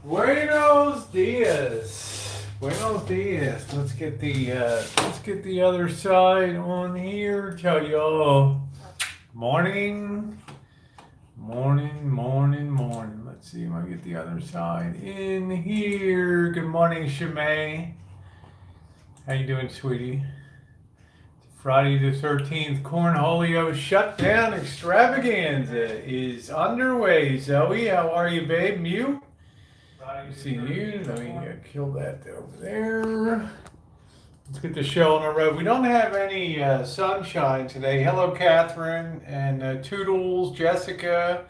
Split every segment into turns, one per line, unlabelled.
Buenos dias. Buenos dias. Let's get the other side on here. Tell y'all morning. Let's see if I get the other side in here. Good morning, Shimei. How you doing, sweetie? Friday the 13th, Cornholio Shutdown Extravaganza is underway. Zoe, how are you, babe? You? I see you. Let me kill that over there. Let's get the show on the road. We don't have any sunshine today. Hello, Catherine and Toodles, Jessica,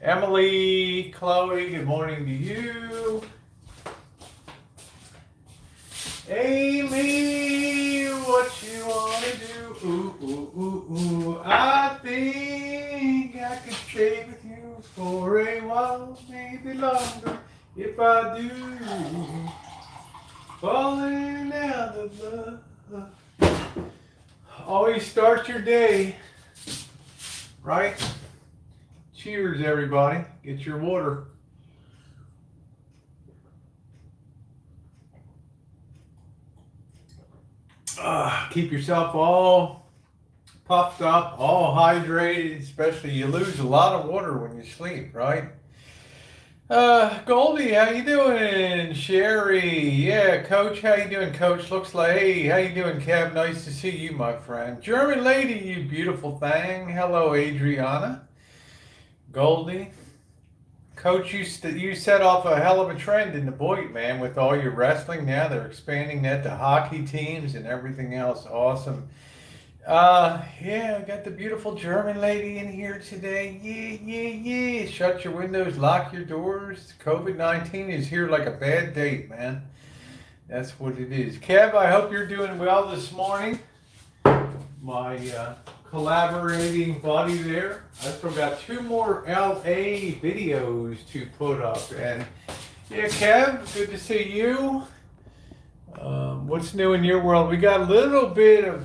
Emily, Chloe. Good morning to you. Amy, what you wanna do? Ooh. I think I could stay with you for a while, maybe longer. If I do, falling out of love. Always start your day, right? Cheers, everybody. Get your water. Keep yourself all puffed up, all hydrated, especially you lose a lot of water when you sleep, right? Goldie, how you doing? Sherry, yeah, Coach, how you doing, Coach? Looks like, hey, how you doing, Kev? Nice to see you, my friend. German lady, you beautiful thing. Hello, Adriana. Goldie. Coach, you set off a hell of a trend in the Boyd, man, with all your wrestling. Now they're expanding that to hockey teams and everything else. Awesome. Yeah, I got the beautiful German lady in here today. Yeah. Shut your windows, lock your doors. COVID-19 is here like a bad date, man. That's what it is. Kev, I hope you're doing well this morning. My collaborating buddy there. I still got 2 more LA videos to put up. And yeah, Kev, good to see you. What's new in your world? We got a little bit,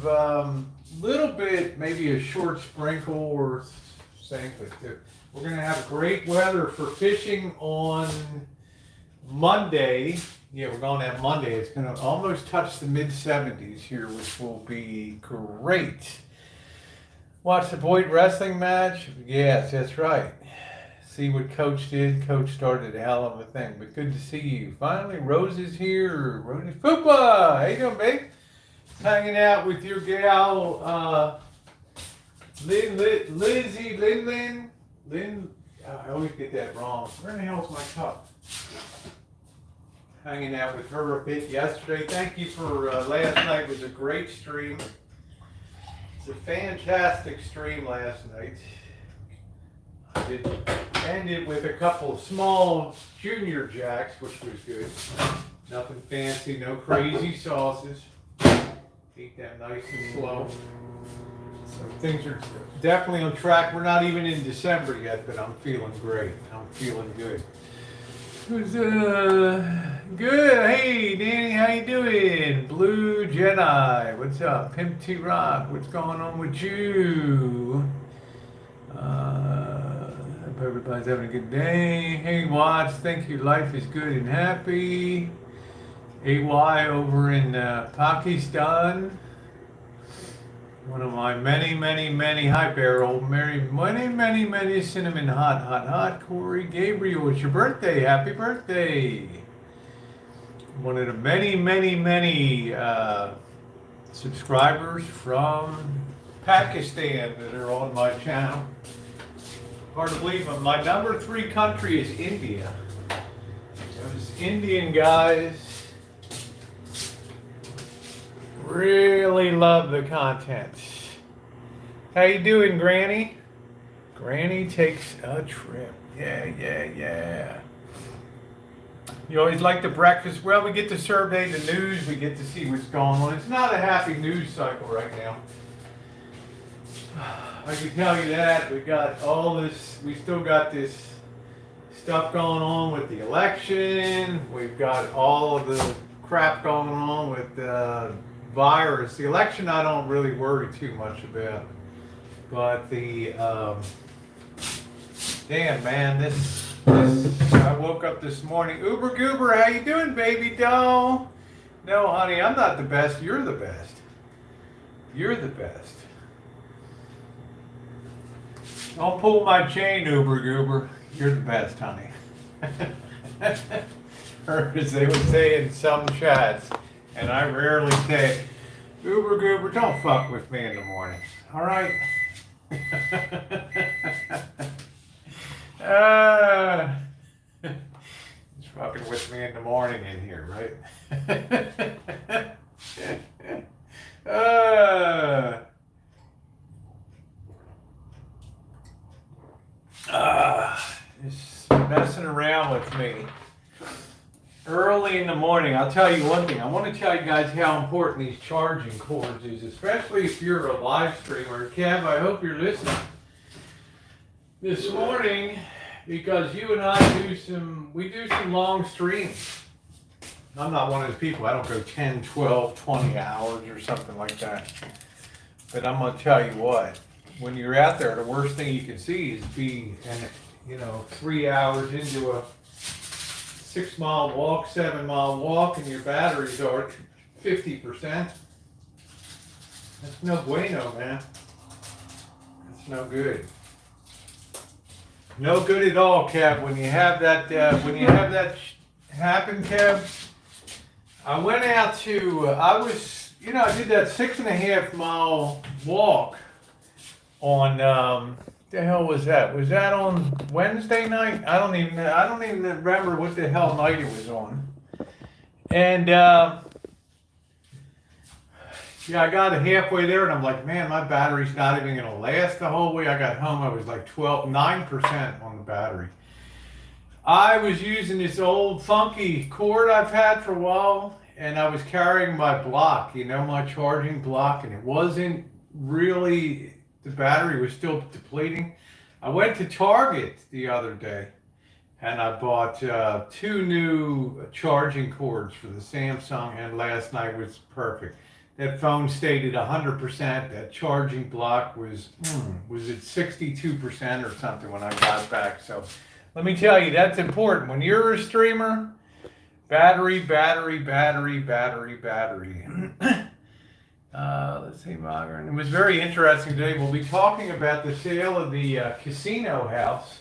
maybe a short sprinkle or something. We're going to have great weather for fishing on Monday. Yeah, we're going to have Monday. It's going to almost touch the mid-70s here, which will be great. Watch the Boyd wrestling match? Yes, that's right. See what Coach did. Coach started a hell of a thing, but good to see you. Finally, Rose is here. Rose Poopa! How you doing, babe? Hanging out with your gal, Lynn. I always get that wrong. Where the hell's my cup? Hanging out with her a bit yesterday. Thank you for last night. It was a great stream. It's a fantastic stream last night. It ended with a couple of small junior jacks, which was good. Nothing fancy, no crazy sauces. Eat them nice and slow. So things are definitely on track. We're not even in December yet, but I'm feeling great. I'm feeling good. Who's good? Hey, Danny, how you doing? Blue Jedi, what's up? Pimp T Rock, what's going on with you? Hope everybody's having a good day. Hey, Watts, think your life is good and happy. AY over in Pakistan. One of my many, hi Beryl, many cinnamon hot. Corey Gabriel, it's your birthday, happy birthday. One of the many subscribers from Pakistan that are on my channel. Hard to believe, but my number 3 country is India. Those Indian guys really love the content. How you doing, Granny? Granny takes a trip. Yeah. You always like the breakfast. Well, we get to survey the news. We get to see what's going on. It's not a happy news cycle right now. I can tell you that. We got all this. We still got this stuff going on with the election. We've got all of the crap going on with the virus. The election I don't really worry too much about. But the, damn man, this, I woke up this morning. Uber Goober, how you doing, baby doll? No, honey, I'm not the best. You're the best. You're the best. Don't pull my chain, Uber Goober. You're the best, honey. Or as they would say in some chats, and I rarely say, Uber Goober, don't fuck with me in the morning. All right? He's fucking with me in the morning in here, right? Just messing around with me early in the morning. I'll tell you one thing. I want to tell you guys how important these charging cords is, especially if you're a live streamer. Kev, I hope you're listening this morning, because you and I do some long streams. I'm not one of those people. I don't go 10, 12, 20 hours or something like that. But I'm going to tell you what, when you're out there, the worst thing you can see is be, 3 hours into a 6-mile walk, 7-mile walk, and your batteries are 50%. That's no bueno, man. That's no good. No good at all, Kev. When you have that, happen, Kev. I went out to, I did that 6.5-mile walk on, the hell was that? Was that on Wednesday night? I don't even remember what the hell night it was on. And, I got halfway there and I'm like, man, my battery's not even going to last the whole way. I got home, I was like 9% on the battery. I was using this old funky cord I've had for a while, and I was carrying my block, my charging block, and it wasn't really, the battery was still depleting. I went to Target the other day, and I bought 2 new charging cords for the Samsung, and last night was perfect. That phone stayed at 100%. That charging block was at 62% or something when I got back. So let me tell you, that's important. When you're a streamer, battery. Let's see, Margaret. It was very interesting today. We'll be talking about the sale of the casino house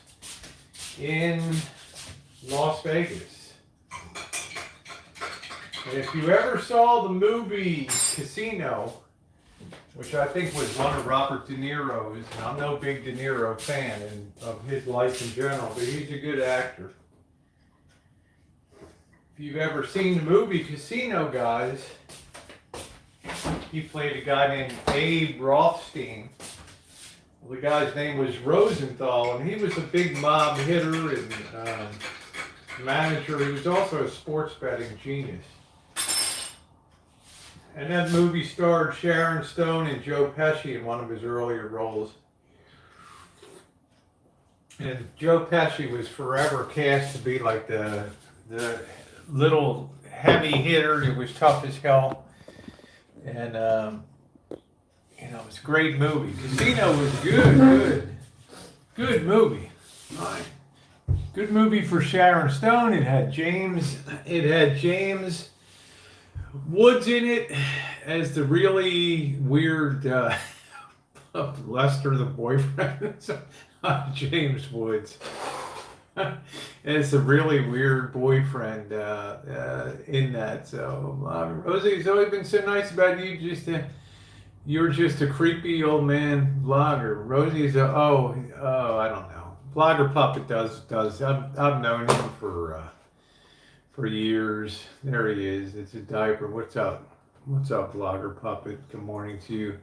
in Las Vegas. And if you ever saw the movie Casino, which I think was one of Robert De Niro's, and I'm no big De Niro fan of his life in general, but he's a good actor. If you've ever seen the movie Casino, guys, he played a guy named Abe Rothstein. Well, the guy's name was Rosenthal, and he was a big mob hitter and manager. He was also a sports betting genius. And that movie starred Sharon Stone and Joe Pesci in one of his earlier roles. And Joe Pesci was forever cast to be like the little heavy hitter who was tough as hell. And, it was a great movie. Casino was good movie. Right. Good movie for Sharon Stone. It had James Woods in it as the really weird Lester the boyfriend. James Woods as a really weird boyfriend in that. So Rosie's always been so nice about you. You're just a creepy old man vlogger. Rosie's I don't know. Vlogger Puppet does. I've known him for years. There he is. It's a diaper. What's up? What's up, Vlogger Puppet? Good morning to you.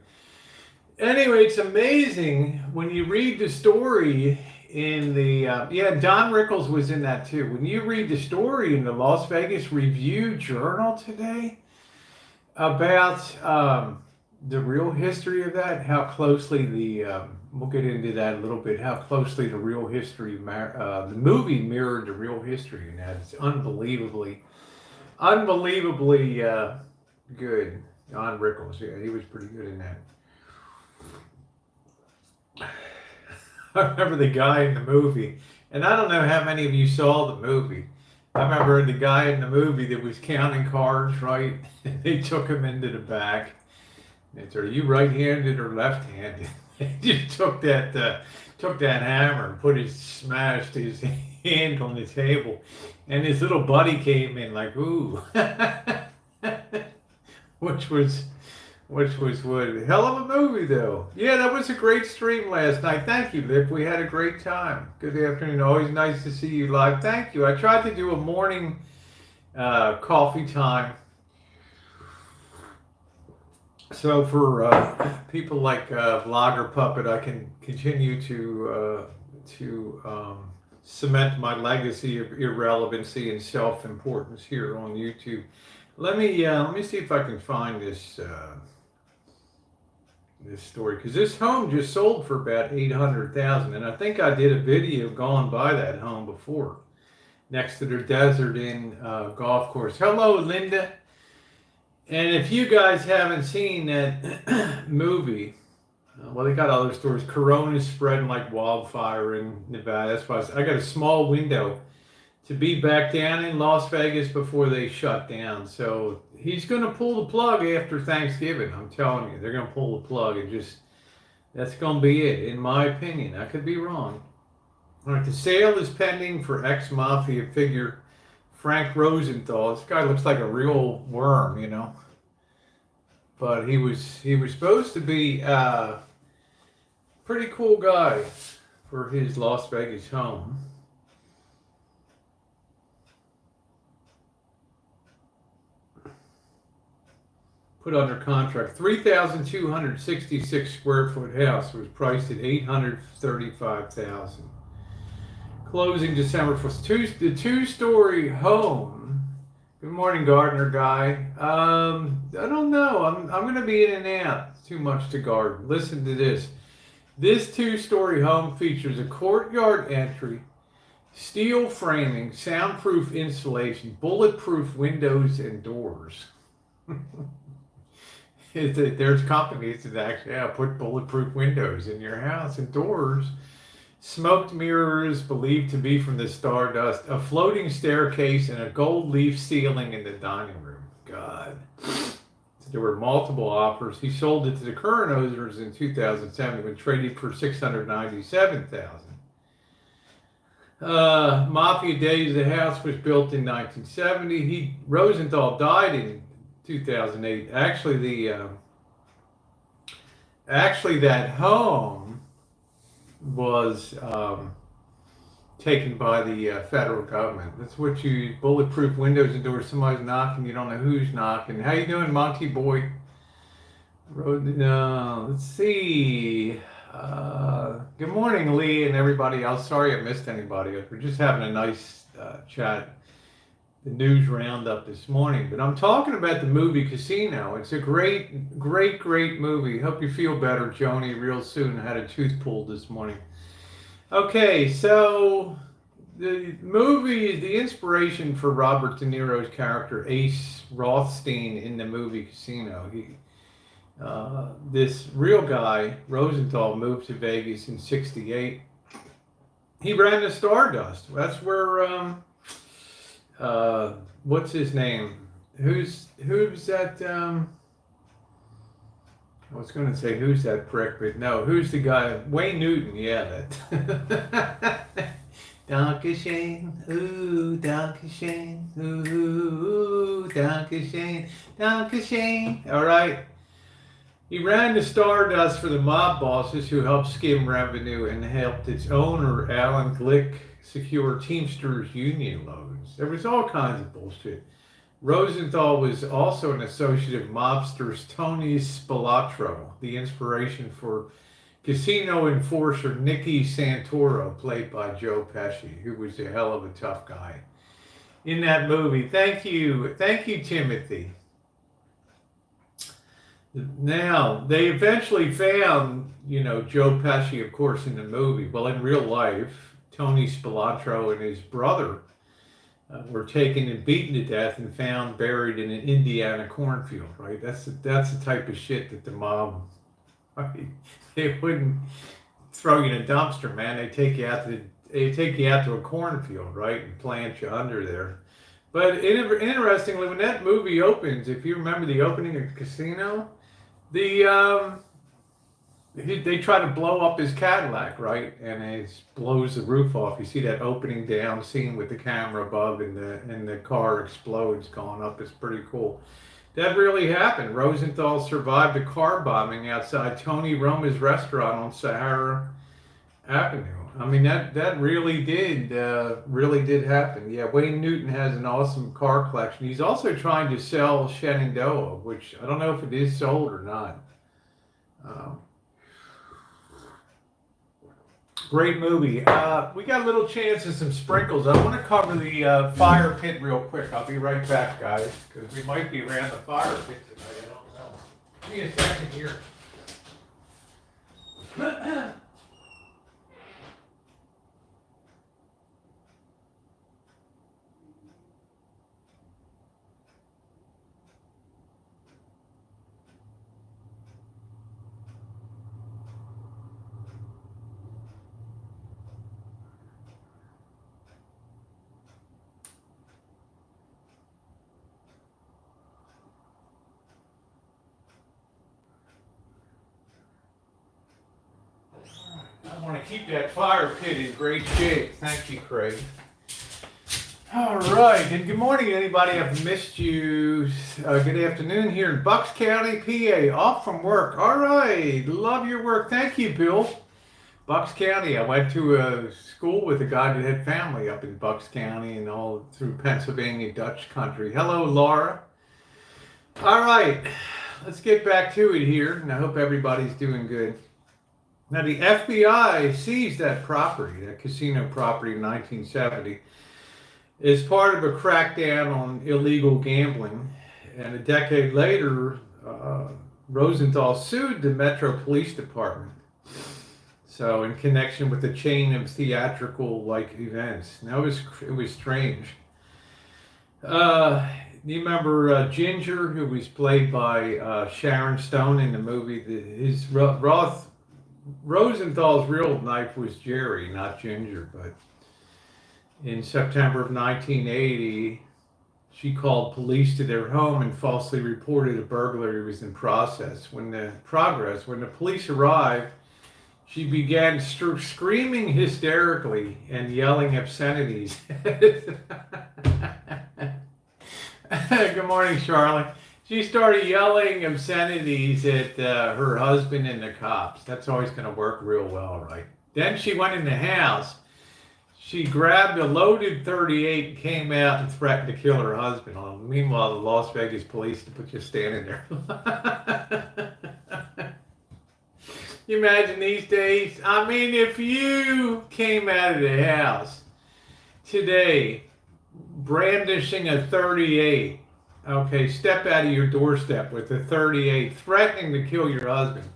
Anyway, it's amazing when you read the story in the Don Rickles was in that too. When you read the story in the Las Vegas Review Journal today about The real history of that, how closely we'll get into that a little bit, how closely the real history, the movie mirrored the real history, and that's unbelievably good. Don Rickles, yeah, he was pretty good in that. I remember the guy in the movie, and I don't know how many of you saw the movie. I remember the guy in the movie that was counting cards, right? And they took him into the back. And said, "Are you right-handed or left-handed?" He just took that hammer and smashed his hand on the table, and his little buddy came in like, "Ooh," which was what hell of a movie though. Yeah, that was a great stream last night. Thank you, Lip. We had a great time. Good afternoon. Always nice to see you live. Thank you. I tried to do a morning coffee time. So for people like Vlogger Puppet, I can continue to cement my legacy of irrelevancy and self-importance here on YouTube. Let me see if I can find this this story, because this home just sold for about $800,000, and I think I did a video going by that home before, next to their Desert Inn golf course. Hello, Linda. And if you guys haven't seen that movie, well, they got other stories. Corona's spreading like wildfire in Nevada. That's why I got a small window to be back down in Las Vegas before they shut down. So he's going to pull the plug after Thanksgiving. I'm telling you, they're going to pull the plug, and that's going to be it, in my opinion. I could be wrong. All right, the sale is pending for ex-mafia figure Frank Rosenthal. This guy looks like a real worm, you know. But he was supposed to be a pretty cool guy for his Las Vegas home. Put under contract. 3,266 square foot house was priced at $835,000. Closing December 1st. The two-story home. Good morning, gardener guy. I don't know. I'm going to be in and out too much to garden. Listen to this. This two-story home features a courtyard entry, steel framing, soundproof insulation, bulletproof windows and doors. There's companies that actually put bulletproof windows in your house and doors. Smoked mirrors believed to be from the stardust, a floating staircase, and a gold leaf ceiling in the dining room. God. So there were multiple offers. He sold it to the current owners in 2007 when traded for $697,000. Mafia days, the house was built in 1970. Rosenthal died in 2008. Actually, that home was taken by the federal government. That's what bulletproof windows and doors. Somebody's knocking. You don't know who's knocking. How you doing, Monkey Boy? Let's see. Good morning, Lee, and everybody else. Sorry I missed anybody else. We're just having a nice chat. The news roundup this morning, but I'm talking about the movie Casino. It's a great movie. Hope you feel better, Joni, real soon. I had a tooth pulled this morning. Okay, so the movie is the inspiration for Robert De Niro's character Ace Rothstein in the movie Casino. This real guy, Rosenthal, moved to Vegas in '68. He ran the Stardust. That's where what's his name? Who's that? I was going to say who's that prick, but no, who's the guy? Wayne Newton, yeah, that. Dankeschön, ooh, Dankeschön, ooh, Dankeschön, Dankeschön. All right. He ran the Stardust for the mob bosses who helped skim revenue and helped its owner, Alan Glick, secure Teamsters union loans. There was all kinds of bullshit. Rosenthal was also an associate of mobsters Tony Spilatro, the inspiration for casino enforcer Nicky Santoro, played by Joe Pesci, who was a hell of a tough guy in that movie. Thank you, Timothy. Now, they eventually found, Joe Pesci, of course, in the movie. Well, in real life, Tony Spilotro and his brother were taken and beaten to death and found buried in an Indiana cornfield, right? That's the type of shit that the mob, I mean, they wouldn't throw you in a dumpster, man. They take you out to a cornfield, right, and plant you under there. But interestingly, when that movie opens, if you remember the opening of Casino, the they try to blow up his Cadillac, right, and it blows the roof off. You see that opening down scene with the camera above, and the car explodes going up. It's pretty cool. That really happened. Rosenthal survived a car bombing outside Tony Roma's restaurant on Sahara Avenue. I mean, that really did happen. Yeah, Wayne Newton has an awesome car collection. He's also trying to sell Shenandoah, which I don't know if it is sold or not. Great movie. We got a little chance of some sprinkles. I want to cover the fire pit real quick. I'll be right back, guys, because we might be around the fire pit tonight. I don't know. Give me a second here. I want to keep that fire pit in great shape. Thank you, Craig. All right, and good morning, anybody. I've missed you. Good afternoon here in Bucks County, PA. Off from work. All right, love your work. Thank you, Bill. Bucks County. I went to a school with a guy that had family up in Bucks County and all through Pennsylvania, Dutch country. Hello, Laura. All right, let's get back to it here, and I hope everybody's doing good. Now, the FBI seized that property, that casino property in 1970, as part of a crackdown on illegal gambling. And a decade later, Rosenthal sued the Metro Police Department. So, in connection with the chain of theatrical-like events. Now, it was strange. You remember Ginger, who was played by Sharon Stone in the movie? Rosenthal's real life was Jerry, not Ginger, but in September of 1980, she called police to their home and falsely reported a burglary was in progress. When the police arrived, she began screaming hysterically and yelling obscenities. Good morning, Charlotte. She started yelling obscenities at her husband and the cops. That's always going to work real well, right? Then she went in the house. She grabbed a loaded .38 and came out and threatened to kill her husband. Meanwhile, the Las Vegas police were just standing there. You imagine these days? I mean, if you came out of the house today brandishing a .38, okay, step out of your doorstep with a .38, threatening to kill your husband.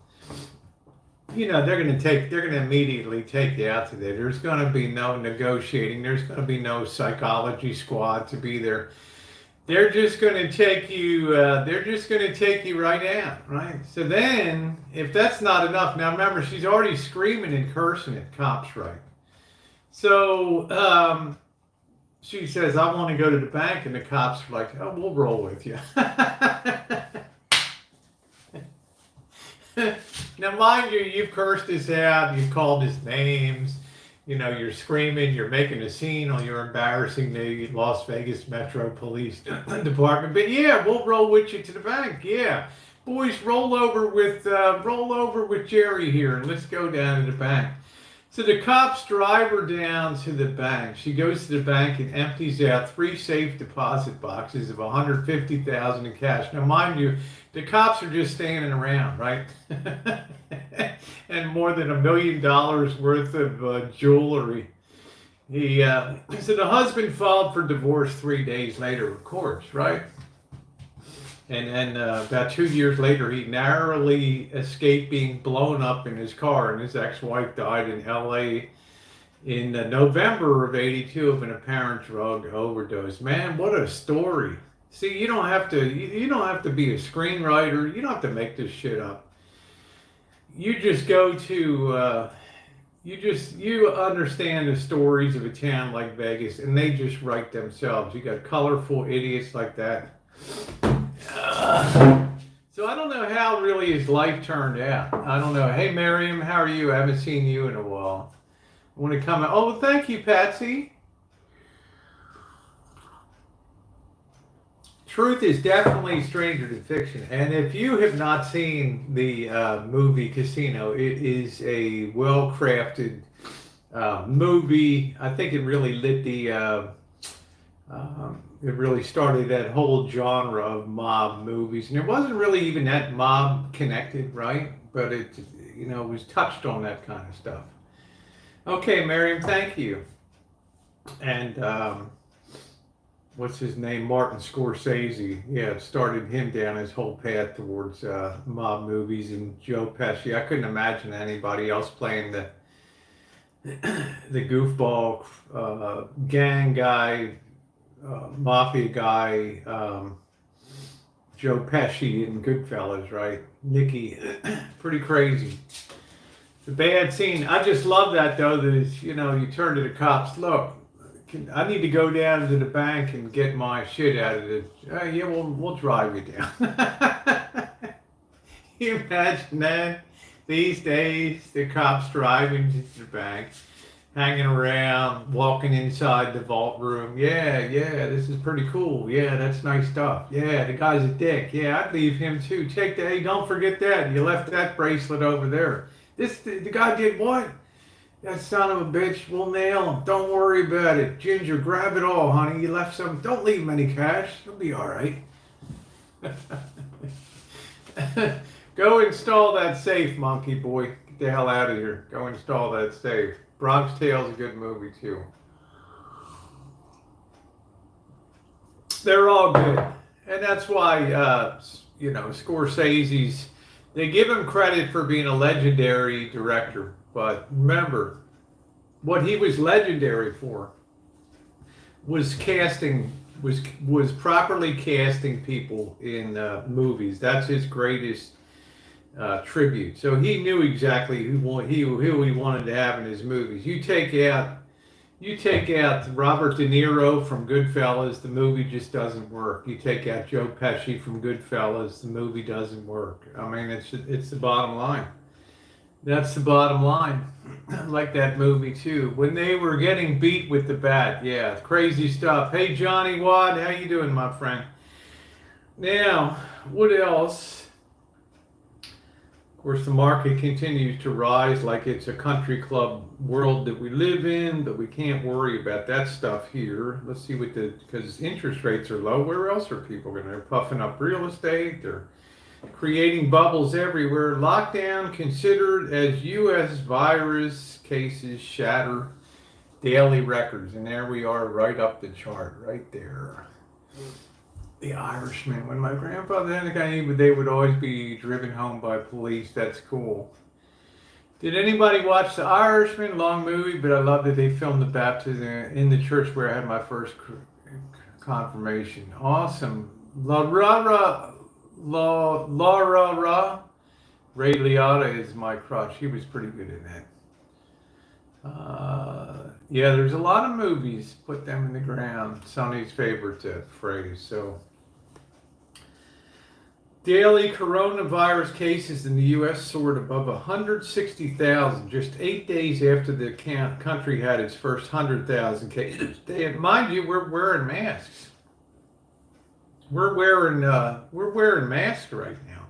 They're going to immediately take you out to there. There's going to be no negotiating. There's going to be no psychology squad to be there. They're just going to take you. Right out, right? So then, if that's not enough, now remember, she's already screaming and cursing at cops, right? So she says, "I want to go to the bank," and the cops are like, "Oh, we'll roll with you." Now, mind you, you've cursed this out, you've called his names, you're screaming, you're making a scene, or you're embarrassing the Las Vegas Metro Police Department. But yeah, we'll roll with you to the bank. Yeah, boys, roll over with Jerry here, and let's go down to the bank. So the cops drive her down to the bank. She goes to the bank and empties out 3 safe deposit boxes of $150,000 in cash. Now, mind you, the cops are just standing around, right? And more than $1 million worth of jewelry. So the husband filed for divorce 3 days later, of course, right? And then about 2 years later, he narrowly escaped being blown up in his car, and his ex-wife died in L.A. in November of '82 of an apparent drug overdose. Man, what a story! See, you don't have to be a screenwriter. You don't have to make this shit up. You just go to you understand the stories of a town like Vegas, and they just write themselves. You got colorful idiots like that. So I don't know how really his life turned out. I don't know. Hey, Miriam, how are you? I haven't seen you in a while. I want to comment. Oh, thank you, Patsy. Truth is definitely stranger than fiction. And if you have not seen the movie Casino, it is a well-crafted movie. I think it really lit it really started that whole genre of mob movies. And it wasn't really even that mob connected, right? But it, was touched on that kind of stuff. Okay, Miriam, thank you. And what's his name? Martin Scorsese. Yeah, it started him down his whole path towards mob movies. And Joe Pesci. I couldn't imagine anybody else playing the goofball gang guy, mafia guy, Joe Pesci in Goodfellas, right? Nicky, pretty crazy. The bad scene. I just love that though. That you turn to the cops. Look, I need to go down to the bank and get my shit out of it. Yeah, we'll drive you down. Can you imagine that? These days, the cops driving to the bank, hanging around, walking inside the vault room. Yeah, this is pretty cool. Yeah, that's nice stuff. Yeah, the guy's a dick. Yeah, I'd leave him too. Take that. Hey, don't forget that. You left that bracelet over there. The guy did what? That son of a bitch, we'll nail him. Don't worry about it. Ginger, grab it all, honey. You left some. Don't leave him any cash. He'll be all right. Go install that safe, monkey boy. Get the hell out of here. Go install that safe. Bronx Tale's a good movie, too. They're all good. And that's why, Scorsese's, they give him credit for being a legendary director. But remember, what he was legendary for was casting, was properly casting people in movies. That's his greatest tribute. So he knew exactly who he wanted to have in his movies. You take out Robert De Niro from Goodfellas, the movie just doesn't work. You take out Joe Pesci from Goodfellas, the movie doesn't work. I mean, it's the bottom line. That's the bottom line. I like that movie too. When they were getting beat with the bat, yeah, crazy stuff. Hey, Johnny Watt, how you doing, my friend? Now, what else? Of course, the market continues to rise like it's a country club world that we live in, but we can't worry about that stuff here. Let's see because interest rates are low. Where else are people going to? They're puffing up real estate. They're creating bubbles everywhere. Lockdown considered as U.S. virus cases shatter daily records. And there we are, right up the chart, right there. The Irishman. When my grandfather had a guy, they would always be driven home by police. That's cool. Did anybody watch The Irishman? Long movie, but I love that they filmed the baptism in the church where I had my first confirmation. Awesome. Laura Ray Liotta is my crush. He was pretty good in that. Yeah, there's a lot of movies. Put them in the ground. Sonny's favorite phrase. So, daily coronavirus cases in the U.S. soared above 160,000 just 8 days after the country had its first 100,000 cases. Mind you, we're wearing masks. We're wearing masks right now.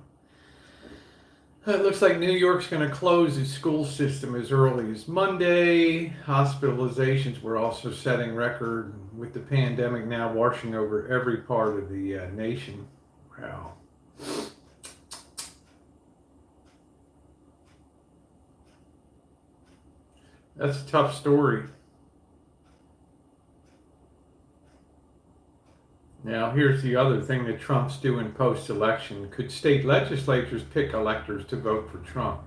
It looks like New York's going to close its school system as early as Monday. Hospitalizations were also setting record with the pandemic now washing over every part of the nation. Wow. That's a tough story. Now, here's the other thing that Trump's doing post-election. Could state legislatures pick electors to vote for Trump?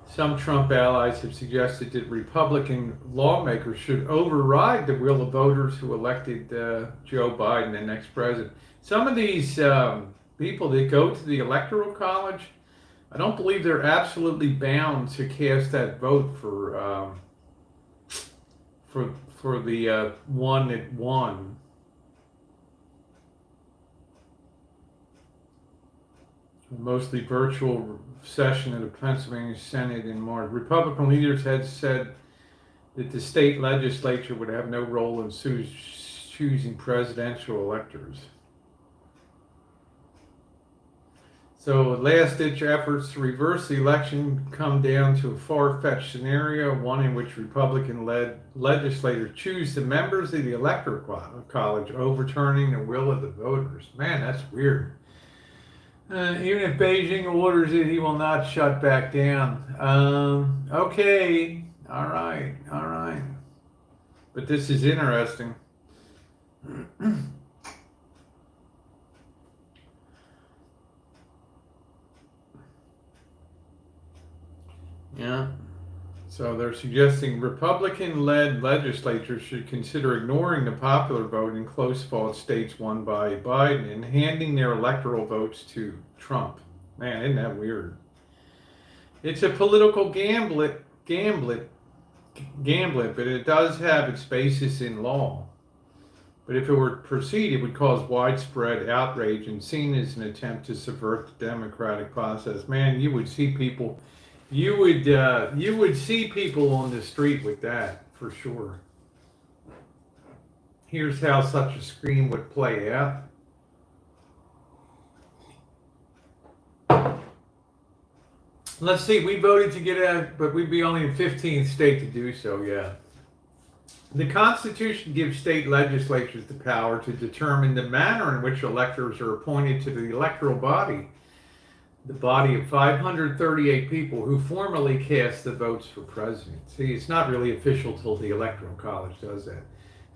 Some Trump allies have suggested that Republican lawmakers should override the will of voters who elected Joe Biden the next president. Some of these people that go to the Electoral College, I don't believe they're absolutely bound to cast that vote for the one that won. Mostly virtual session of the Pennsylvania Senate in March. Republican leaders had said that the state legislature would have no role in choosing presidential electors. So last-ditch efforts to reverse the election come down to a far-fetched scenario, one in which Republican-led legislators choose the members of the Electoral College, overturning the will of the voters. Man, that's weird. Even if Beijing orders it, he will not shut back down. Okay, all right. But this is interesting. Yeah. So they're suggesting Republican-led legislatures should consider ignoring the popular vote in close-fought states won by Biden and handing their electoral votes to Trump. Man, isn't that weird? It's a political gambit, but it does have its basis in law. But if it were to proceed, it would cause widespread outrage and seen as an attempt to subvert the democratic process. Man, you would see people. You would see people on the street with that, for sure. Here's how such a screen would play out. Let's see, we voted to get out, but we'd be only the 15th state to do so, yeah. The Constitution gives state legislatures the power to determine the manner in which electors are appointed to the electoral body. The body of 538 people who formally cast the votes for president. See, it's not really official till the Electoral College does that.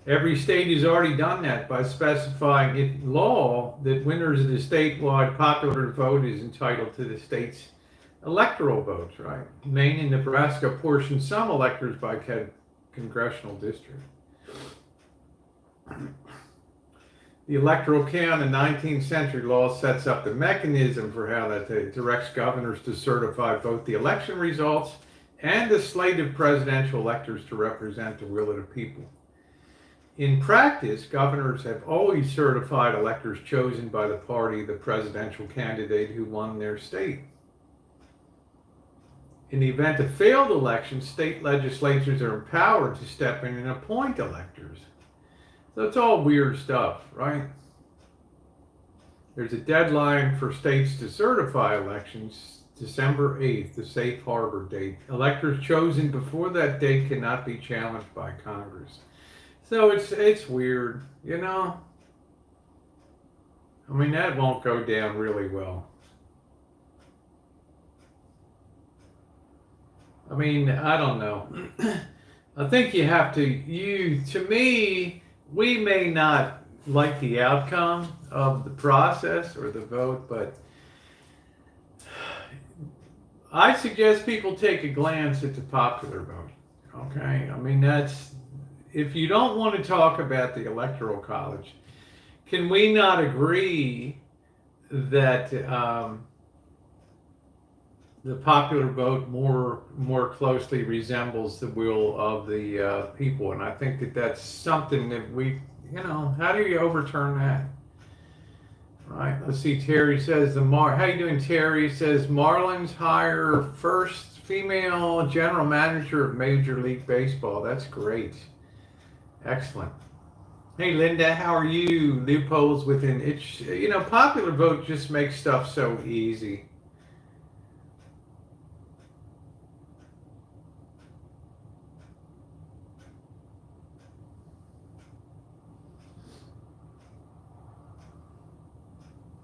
Every state has already done that by specifying in law that winners of the statewide popular vote is entitled to the state's electoral votes, right? Maine and Nebraska portion some electors by congressional district. The electoral count in 19th century law sets up the mechanism for how that directs governors to certify both the election results and the slate of presidential electors to represent the will of the people. In practice, governors have always certified electors chosen by the party of the presidential candidate who won their state. In the event of failed elections, state legislatures are empowered to step in and appoint electors. So it's all weird stuff, right? There's a deadline for states to certify elections, December 8th, the safe harbor date. Electors chosen before that date cannot be challenged by Congress. So it's weird, you know? I mean, that won't go down really well. I mean, I don't know. I think you have to me, we may not like the outcome of the process or the vote, but I suggest people take a glance at the popular vote. Okay? I mean, if you don't want to talk about the Electoral College, can we not agree that the popular vote more closely resembles the will of the people? And I think that that's something that how do you overturn that? Right. Let's see. Terry says how you doing, Terry? Says Marlins hire first female general manager of Major League Baseball. That's great. Excellent. Hey, Linda, how are you? Loopholes within it. Popular vote just makes stuff so easy.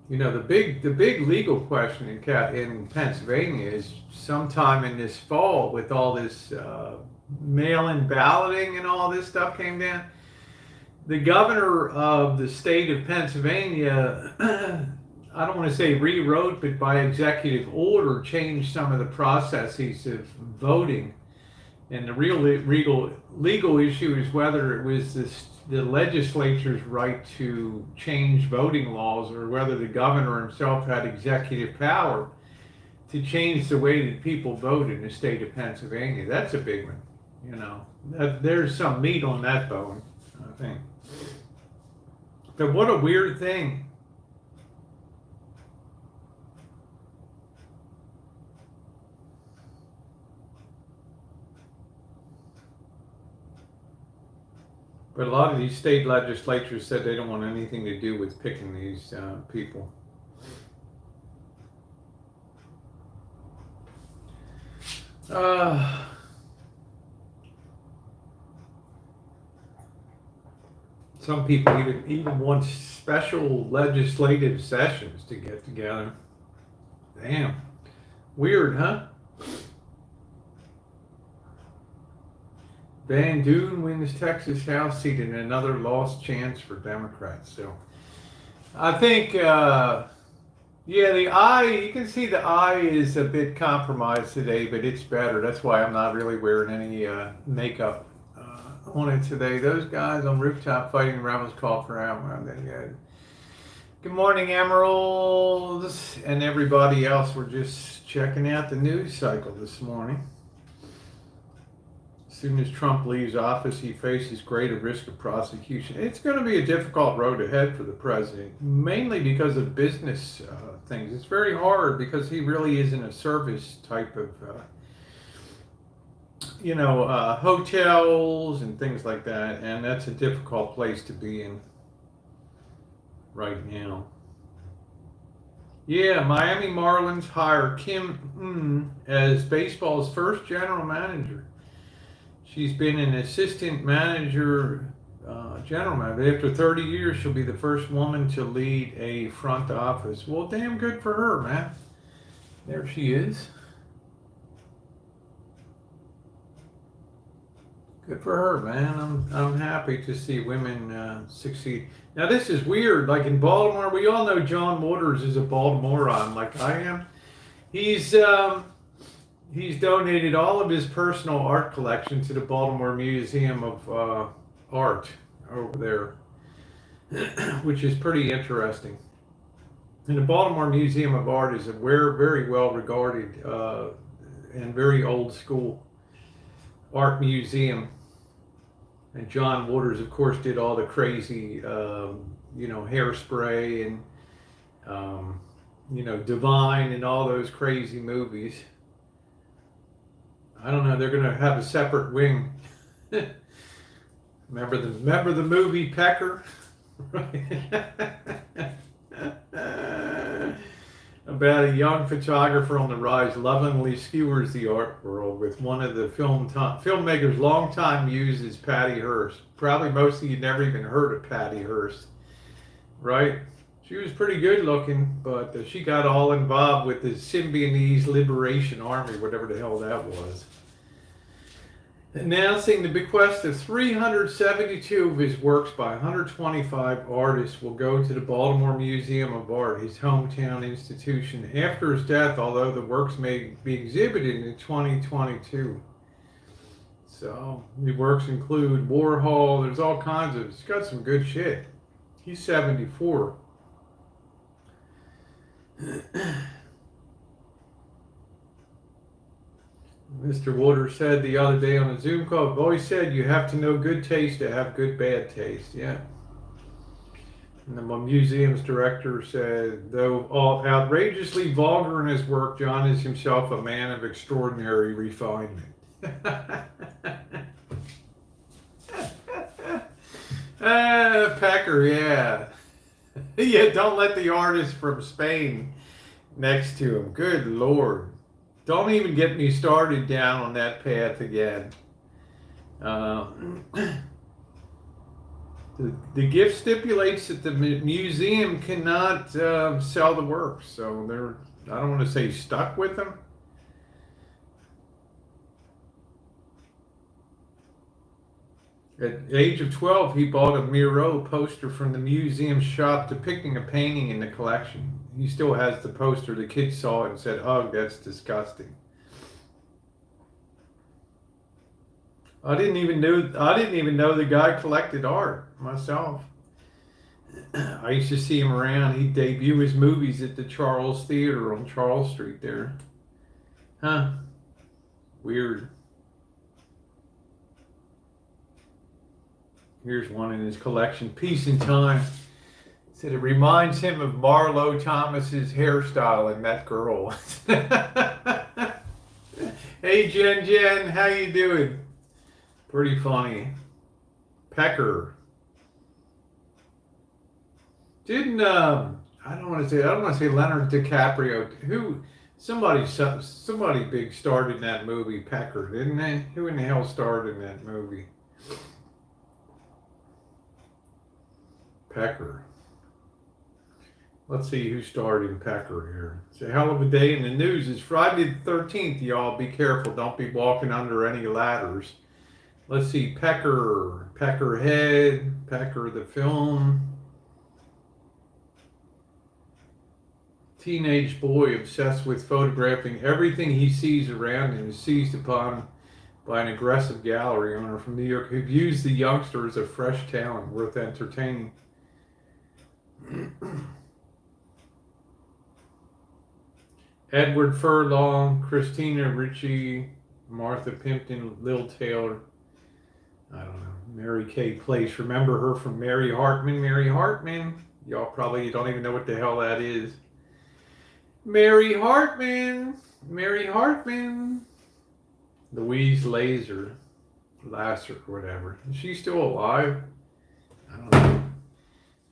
The big legal question in Pennsylvania is sometime in this fall, with all this mail-in balloting and all this stuff came down. The governor of the state of Pennsylvania, I don't want to say rewrote, but by executive order changed some of the processes of voting. And the real legal issue is whether it was the legislature's right to change voting laws or whether the governor himself had executive power to change the way that people vote in the state of Pennsylvania. That's a big one. You know, there's some meat on that bone, I think. But what a weird thing. But a lot of these state legislatures said they don't want anything to do with picking these people. Some people even want special legislative sessions to get together. Damn. Weird, huh? Van Duyn wins Texas House seat in another lost chance for Democrats. So I think, yeah, the eye, you can see the eye is a bit compromised today, but it's better. That's why I'm not really wearing any makeup on it today. Those guys on rooftop fighting rebels called for ammo. Good morning, Emeralds, and everybody else. We're just checking out the news cycle this morning. As soon as Trump leaves office, he faces greater risk of prosecution. It's going to be a difficult road ahead for the president, mainly because of business things. It's very hard because he really isn't a service type of hotels and things like that, and that's a difficult place to be in right now. Yeah, Miami Marlins hire Kim as baseball's first general manager. She's been an assistant manager, general manager. After 30 years, she'll be the first woman to lead a front office. Well, damn good for her, man. There she is. Good for her, man. I'm happy to see women succeed. Now this is weird. Like in Baltimore, we all know John Waters is a Baltimorean, like I am. He's donated all of his personal art collection to the Baltimore Museum of Art over there, which is pretty interesting. And the Baltimore Museum of Art is a very well regarded and very old school art museum. And John Waters, of course, did all the crazy, Hairspray and, Divine and all those crazy movies. I don't know. They're going to have a separate wing. Remember the movie Pecker? About a young photographer on the rise lovingly skewers the art world with one of the filmmaker's longtime muses, Patty Hearst. Probably most of you never even heard of Patty Hearst, right? She was pretty good looking, but she got all involved with the Symbionese Liberation Army, whatever the hell that was. Announcing the bequest of 372 of his works by 125 artists will go to the Baltimore Museum of Art, his hometown institution, after his death, although the works may be exhibited in 2022. So the works include Warhol, there's all kinds of, he's got some good shit. He's 74. Mr. Waters said the other day on a Zoom call, I've always said you have to know good taste to have good bad taste. Yeah. And the museum's director said, though outrageously vulgar in his work, John is himself a man of extraordinary refinement. Pecker, yeah. Yeah, don't let the artist from Spain next to him. Good Lord. Don't even get me started down on that path again. The gift stipulates that the museum cannot sell the works, so they're, I don't want to say stuck with them. At the age of 12, he bought a Miro poster from the museum shop depicting a painting in the collection. He still has the poster. The kid saw it and said, "Ugh, that's disgusting." I didn't even know the guy collected art myself. I used to see him around. He'd debut his movies at the Charles Theater on Charles Street there. Huh. Weird. Here's one in his collection, Peace and Time. Said it reminds him of Marlo Thomas's hairstyle in That Girl. Hey Jen, how you doing? Pretty funny. Pecker. Didn't I don't want to say Leonard DiCaprio. Somebody big starred in that movie, Pecker, didn't they? Who in the hell starred in that movie? Pecker. Let's see who starred in Pecker here. It's a hell of a day in the news. It's Friday the 13th, y'all. Be careful. Don't be walking under any ladders. Let's see. Pecker. Peckerhead. Pecker the film. Teenage boy obsessed with photographing everything he sees around him is seized upon by an aggressive gallery owner from New York who views the youngster as a fresh talent worth entertaining. Edward Furlong, Christina Ricci, Martha Plimpton, Lil Taylor. I don't know. Mary Kay Place. Remember her from Mary Hartman? Mary Hartman. Y'all probably don't even know what the hell that is. Mary Hartman. Mary Hartman. Louise Lasser, whatever. Is she still alive? I don't know.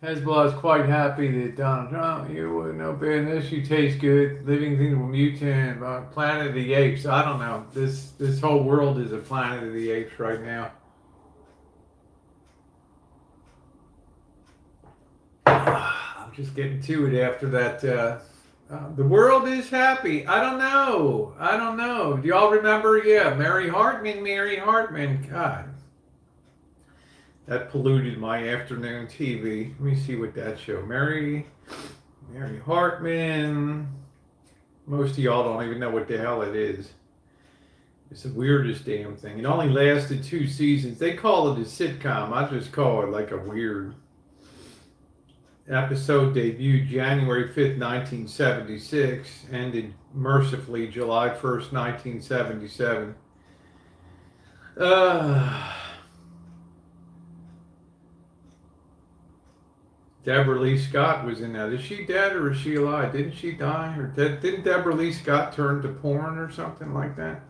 Hezbollah is quite happy that Donald Trump, you wouldn't know business, she tastes good, living things will mutate, Planet of the Apes. I don't know. This whole world is a Planet of the Apes right now. I'm just getting to it after that. The world is happy. I don't know. Do y'all remember? Yeah, Mary Hartman. God. That polluted my afternoon TV. Let me see what that show. Mary Hartman. Most of y'all don't even know what the hell it is. It's the weirdest damn thing. It only lasted 2 seasons. They call it a sitcom. I just call it like a weird episode. Debuted January 5th, 1976. Ended mercifully July 1st, 1977. Deborah Lee Scott was in that. Is she dead or is she alive? Didn't she die? Or didn't Deborah Lee Scott turn to porn or something like that?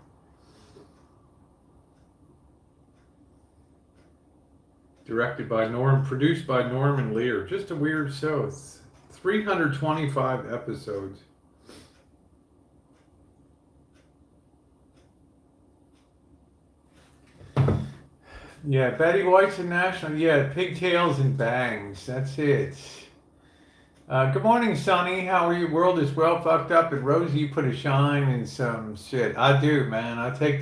Directed by produced by Norman Lear. Just a weird show. It's 325 episodes. Yeah, Betty White's a national. Yeah, pigtails and bangs. That's it. Good morning, Sonny. How are you? World is well fucked up, and Rosie, you put a shine in some shit. I do, man. I take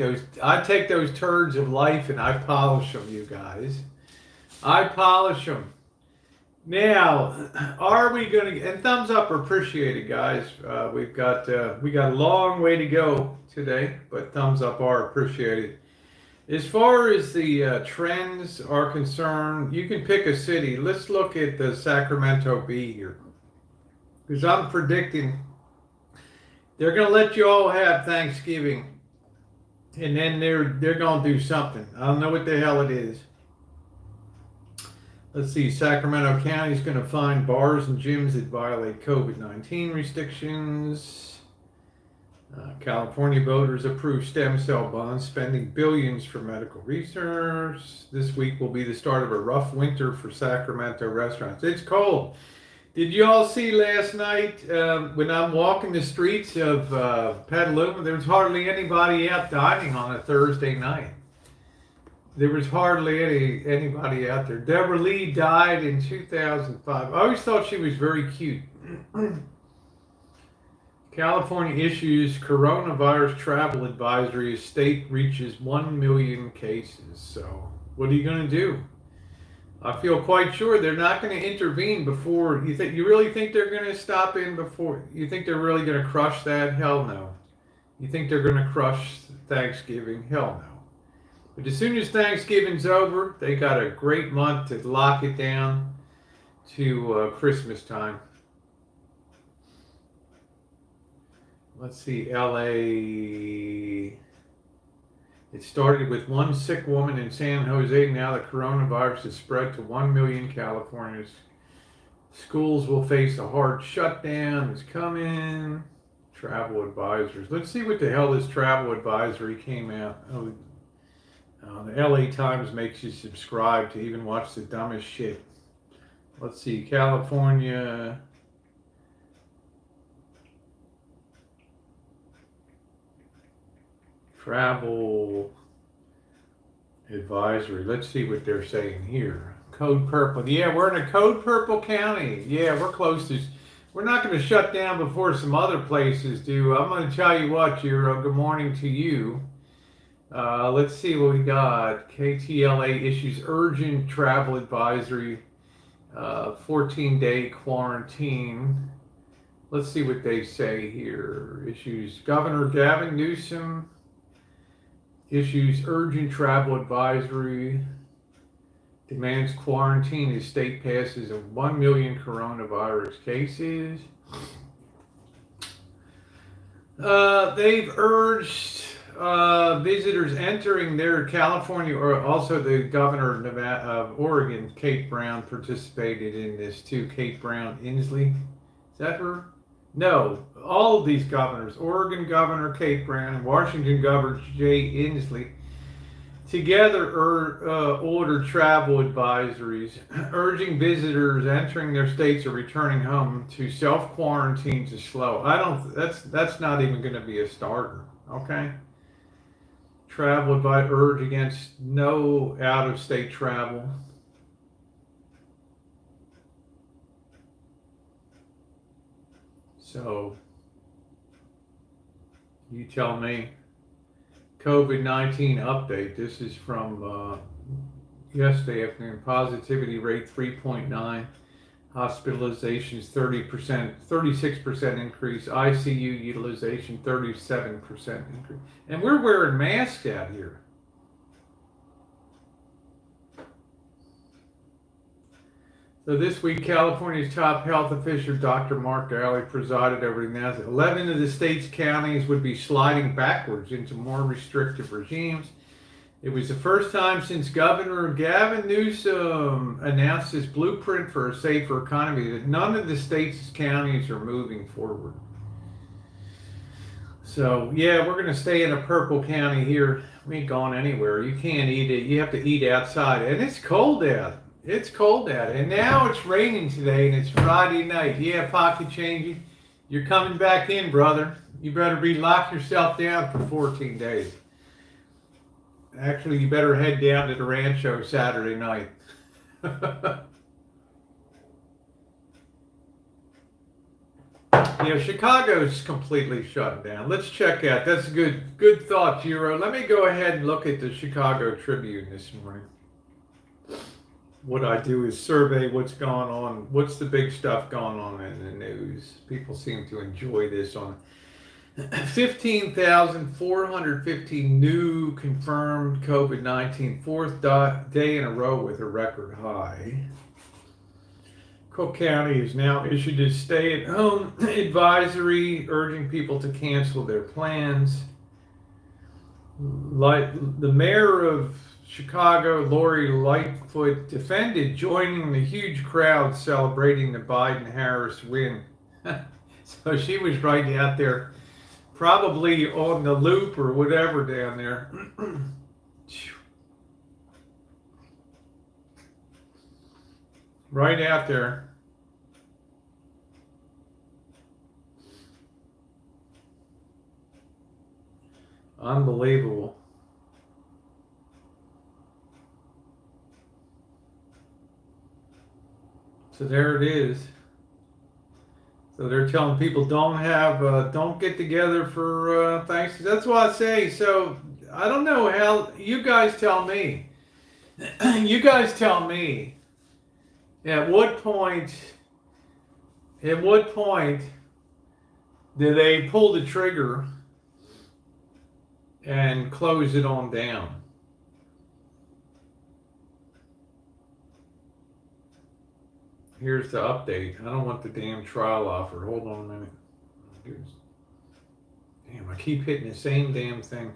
those turds of life and I polish them, you guys. I polish them. Now, are we going to? And thumbs up are appreciated, guys. We got a long way to go today, but thumbs up are appreciated. As far as the trends are concerned, you can pick a city. Let's look at the Sacramento Bee here. Because I'm predicting they're going to let you all have Thanksgiving. And then they're going to do something. I don't know what the hell it is. Let's see. Sacramento County is going to fine bars and gyms that violate COVID-19 restrictions. California voters approve stem cell bonds, spending billions for medical research. This week will be the start of a rough winter for Sacramento restaurants. It's cold. Did you all see last night when I'm walking the streets of Petaluma, there was hardly anybody out dining on a Thursday night. There was hardly anybody out there. Deborah Lee died in 2005. I always thought she was very cute. California issues coronavirus travel advisory as state reaches 1 million cases. So What are you going to do? I feel quite sure they're not going to intervene before. You really think they're going to stop in before? You think they're really going to crush that? Hell no. You think they're going to crush Thanksgiving? Hell no. But as soon as Thanksgiving's over, they got a great month to lock it down to Christmas time. Let's see, LA. It started with one sick woman in San Jose. Now the coronavirus has spread to 1 million Californians. Schools will face a hard shutdown. It's coming. Travel advisors. Let's see what the hell this travel advisory came out. The LA Times makes you subscribe to even watch the dumbest shit. Let's see, California. Travel advisory. Let's see what they're saying here. Code Purple. Yeah, we're in a Code Purple county. Yeah, we're close to. We're not going to shut down before some other places do. I'm going to tell you what, Jiro. Good morning to you. Let's see what we got. KTLA issues urgent travel advisory. 14-day quarantine. Let's see what they say here. Issues Governor Gavin Newsom. Issues urgent travel advisory, demands quarantine as state passes of 1 million coronavirus cases. They've urged visitors entering their California, or also the governor of Oregon, Kate Brown, participated in this too. Kate Brown Inslee. Is that her? No, all of these governors, Oregon Governor Kate Brown and Washington Governor Jay Inslee, together ordered travel advisories urging visitors entering their states or returning home to self-quarantine to slow. That's not even going to be a starter, okay? Travel advice urge against no out-of-state travel. So, you tell me. COVID-19 update. This is from yesterday afternoon. Positivity rate 3.9. Hospitalizations 36% increase. ICU utilization 37% increase. And we're wearing masks out here. So this week, California's top health official, Dr. Mark Alley, presided over the announcement. 11 of the state's counties would be sliding backwards into more restrictive regimes. It was the first time since Governor Gavin Newsom announced his blueprint for a safer economy that none of the state's counties are moving forward. So, yeah, we're going to stay in a purple county here. We ain't going anywhere. You can't eat it. You have to eat outside. And it's cold out. It's cold out, and now it's raining today, and it's Friday night. Yeah, pocket changing. You're coming back in, brother. You better lock yourself down for 14 days. Actually, you better head down to the Rancho Saturday night. Yeah, Chicago's completely shut down. Let's check out. That's a good thought, Jiro. Let me go ahead and look at the Chicago Tribune this morning. What I do is survey what's going on, what's the big stuff going on in the news. People seem to enjoy this on 15,415 new confirmed COVID-19, fourth day in a row with a record high. Cook County has now issued a stay-at-home advisory urging people to cancel their plans. Like the mayor of Chicago, Lori Lightfoot, defended joining the huge crowd celebrating the Biden-Harris win. So she was right out there, probably on the loop or whatever down there. Right out there. Unbelievable. So there it is. So they're telling people don't get together for Thanksgiving. That's what I say. So I don't know how, you guys tell me. You guys tell me, at what point do they pull the trigger and close it on down? Here's the update. I don't want the damn trial offer. Hold on a minute. Damn, I keep hitting the same damn thing.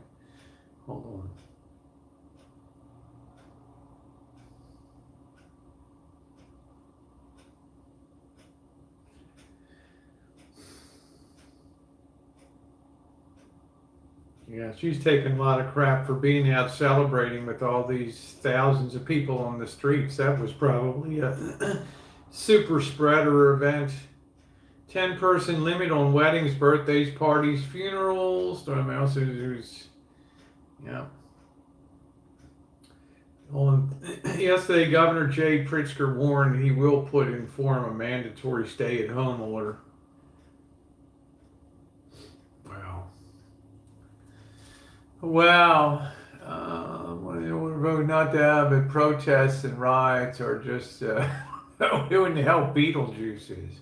Hold on. Yeah, she's taking a lot of crap for being out celebrating with all these thousands of people on the streets. That was probably a super spreader event. 10-person limit on weddings, birthdays, parties, funerals. Yeah. Yesterday, Governor Jay Pritzker warned he will put in form a mandatory stay-at-home order. Wow. We're voting not to have it. Protests and riots are just doing the hell Beetlejuice is.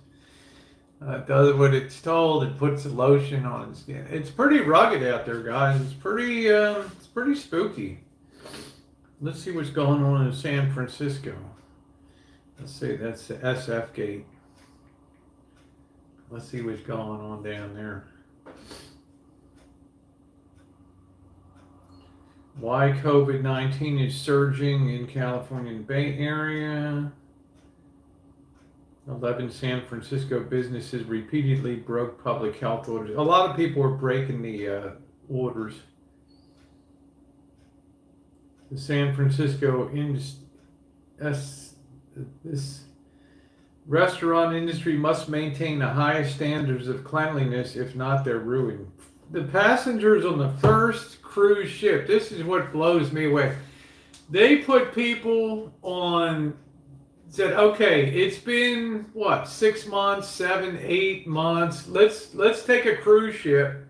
Does what it's told. It puts the lotion on its skin. It's pretty rugged out there, guys. It's pretty spooky. Let's see what's going on in San Francisco. Let's see, that's the SF gate. Let's see what's going on down there. Why COVID-19 is surging in California and Bay Area. 11 San Francisco businesses repeatedly broke public health orders. A lot of people are breaking the orders. The San Francisco this restaurant industry must maintain the highest standards of cleanliness, if not they're ruined. The passengers on the first cruise ship, this is what blows me away. They put people on, said, okay, it's been what, 6 months, 7, 8 months. Let's take a cruise ship.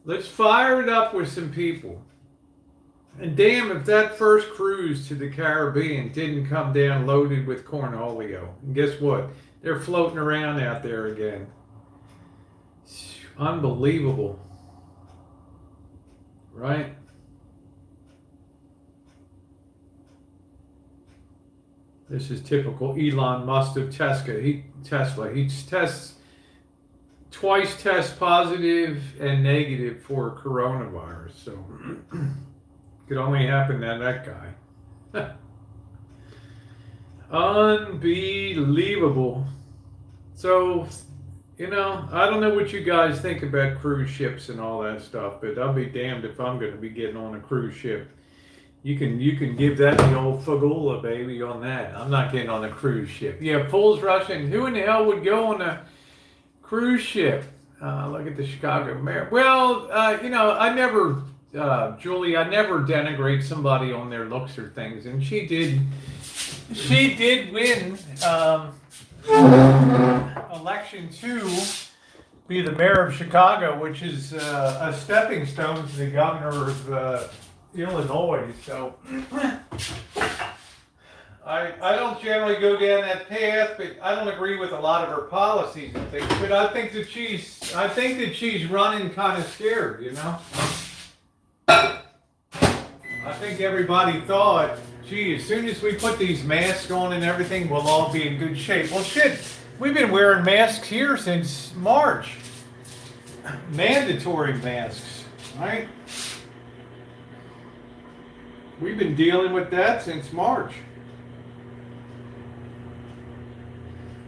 Let's fire it up with some people. And damn, if that first cruise to the Caribbean didn't come down loaded with Cornholio. And guess what? They're floating around out there again. Unbelievable. Right? This is typical Elon Musk of Tesla. He tests twice positive and negative for coronavirus. So could only happen to that guy. Unbelievable. So, you know, I don't know what you guys think about cruise ships and all that stuff, but I'll be damned if I'm going to be getting on a cruise ship. You can give that the old fagula, baby, on that. I'm not getting on a cruise ship. Yeah, fools rushing. Who in the hell would go on a cruise ship? Look at the Chicago mayor. Well, you know, I never, Julie, I never denigrate somebody on their looks or things, and she did win election to be the mayor of Chicago, which is a stepping stone to the governor of Illinois. So I don't generally go down that path, but I don't agree with a lot of her policies and things. But I think that she's running kind of scared, you know. I think everybody thought, gee, as soon as we put these masks on and everything, we'll all be in good shape. Well, shit, we've been wearing masks here since March. Mandatory masks, right? We've been dealing with that since March.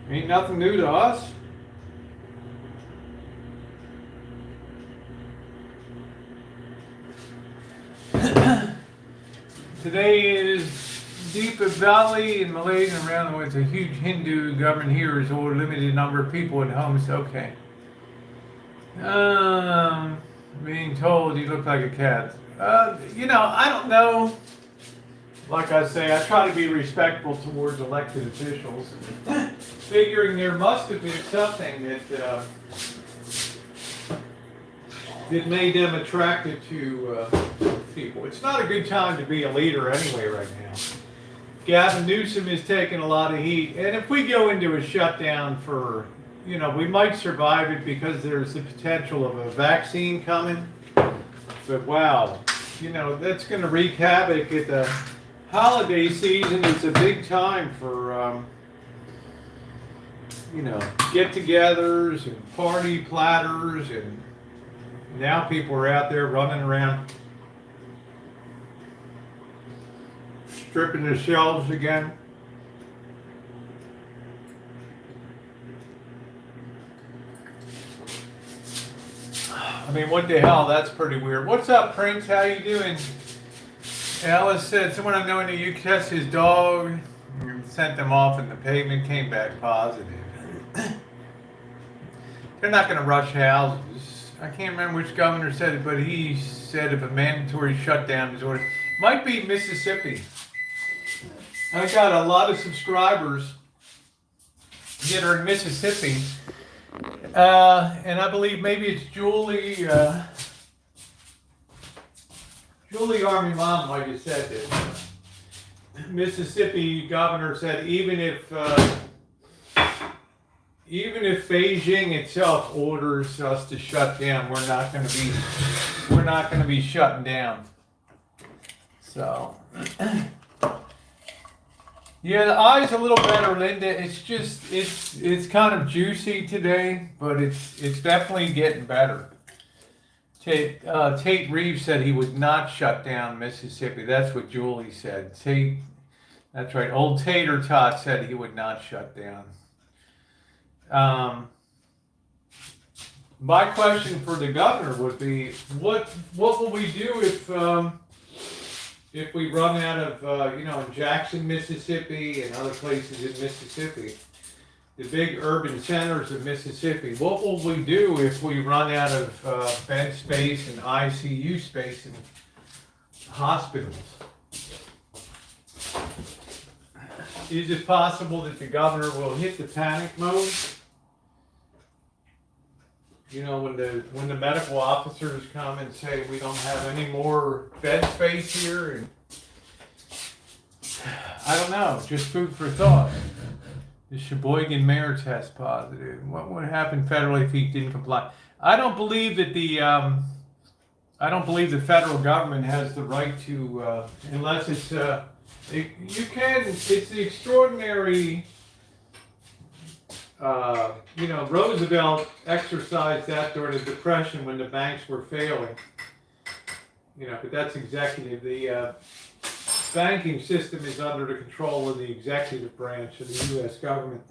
Ain't nothing new to us. Today is Deepa Valley in Malaysia and around the world. It's a huge Hindu government here is over a limited number of people at home. So okay. Being told you look like a cat. You know, I don't know. Like I say, I try to be respectful towards elected officials. Figuring there must have been something that made them attractive to people. It's not a good time to be a leader anyway right now. Gavin Newsom is taking a lot of heat. And if we go into a shutdown for, we might survive it because there's the potential of a vaccine coming. But wow, that's going to wreak havoc at the holiday season. It's a big time for, get-togethers and party platters. And now people are out there running around stripping the shelves again. I mean, what the hell? That's pretty weird. What's up, Prince? How you doing? Alice said someone I know in the UK tested his dog and sent them off, and the payment came back positive. They're not going to rush houses. I can't remember which governor said it, but he said if a mandatory shutdown is ordered, might be Mississippi. I got a lot of subscribers that are in Mississippi. And I believe maybe it's Julie Army Mom might have said that Mississippi governor said even if Beijing itself orders us to shut down, we're not going to be shutting down. So yeah, the eye's a little better, Linda. It's just it's kind of juicy today, but it's definitely getting better. Tate Reeves said he would not shut down Mississippi. That's what Julie said. That's right. Old Tater Tot said he would not shut down. My question for the governor would be, what will we do if we run out of, in Jackson, Mississippi and other places in Mississippi, the big urban centers of Mississippi, what will we do if we run out of bed space and ICU space in hospitals? Is it possible that the governor will hit the panic mode? When the medical officers come and say we don't have any more bed space here, and I don't know, just food for thought. The Sheboygan mayor test positive. What would happen federally if he didn't comply? I don't believe that the federal government has the right to, unless it's it's the extraordinary. Roosevelt exercised that during the Depression when the banks were failing. But that's executive. The banking system is under the control of the executive branch of the U.S. government.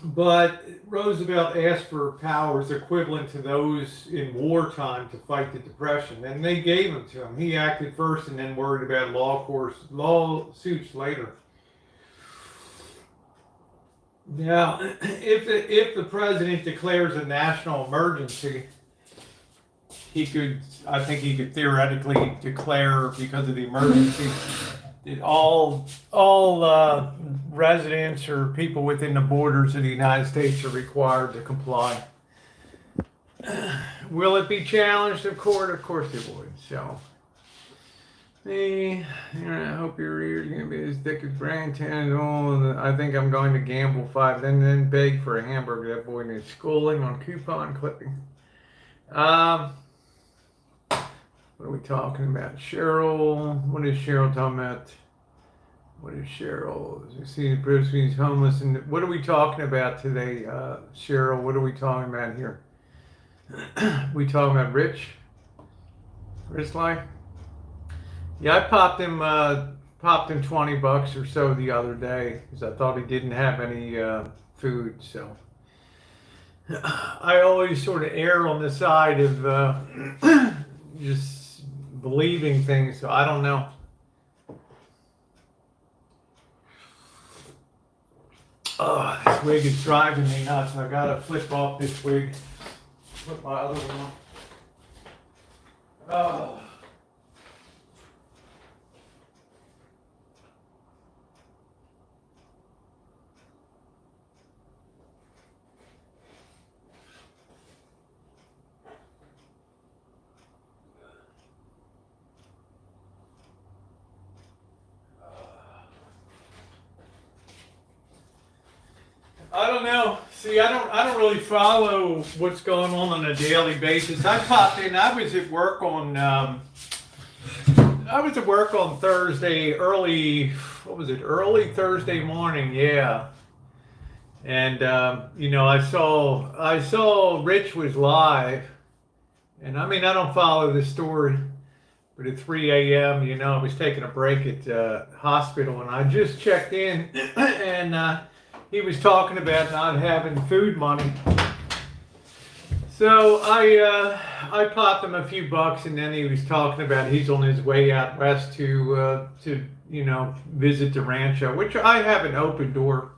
But Roosevelt asked for powers equivalent to those in wartime to fight the Depression, and they gave them to him. He acted first and then worried about lawsuits later. Now, if the president declares a national emergency, I think he could theoretically declare, because of the emergency, that all residents or people within the borders of the United States are required to comply. Will it be challenged in court? Of course it would. So, I hope your ears are going to be as thick as brain tendons. Oh, I think I'm going to gamble 5, then beg for a hamburger. That boy needs schooling on coupon clipping. What are we talking about? Cheryl, what is Cheryl talking about? What is Cheryl? You see, Bruce means homeless. And what are we talking about today, Cheryl? What are we talking about here? We talking about Rich life? Yeah, I popped him $20 or so the other day because I thought he didn't have any food. So I always sort of err on the side of just believing things. So I don't know. Oh, this wig is driving me nuts. I gotta flip off this wig. Put my other one on. Oh. I don't know. See, I don't really follow what's going on a daily basis. I popped in. I was at work on Thursday early. What was it? Early Thursday morning. Yeah. And I saw Rich was live, and I mean I don't follow the story, but at 3 a.m. I was taking a break at hospital, and I just checked in, and he was talking about not having food money. So I popped him a few bucks, and then he was talking about he's on his way out west to visit the rancho, which I have an open door.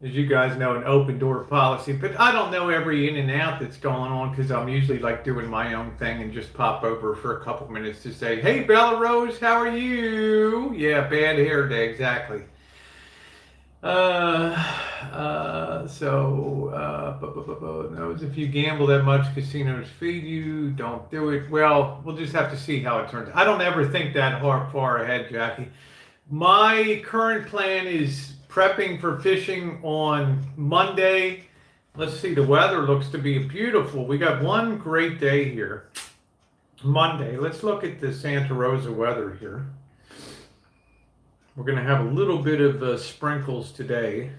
As you guys know, an open door policy, but I don't know every in and out that's going on because I'm usually like doing my own thing and just pop over for a couple minutes to say, hey, Bella Rose, how are you? Yeah, bad hair day, exactly. Knows if you gamble that much, casinos feed you, don't do it. Well, we'll just have to see how it turns out. I don't ever think that far ahead, Jackie. My current plan is prepping for fishing on Monday. Let's see, the weather looks to be beautiful. We got one great day here. Monday. Let's look at the Santa Rosa weather here. We're going to have a little bit of sprinkles today.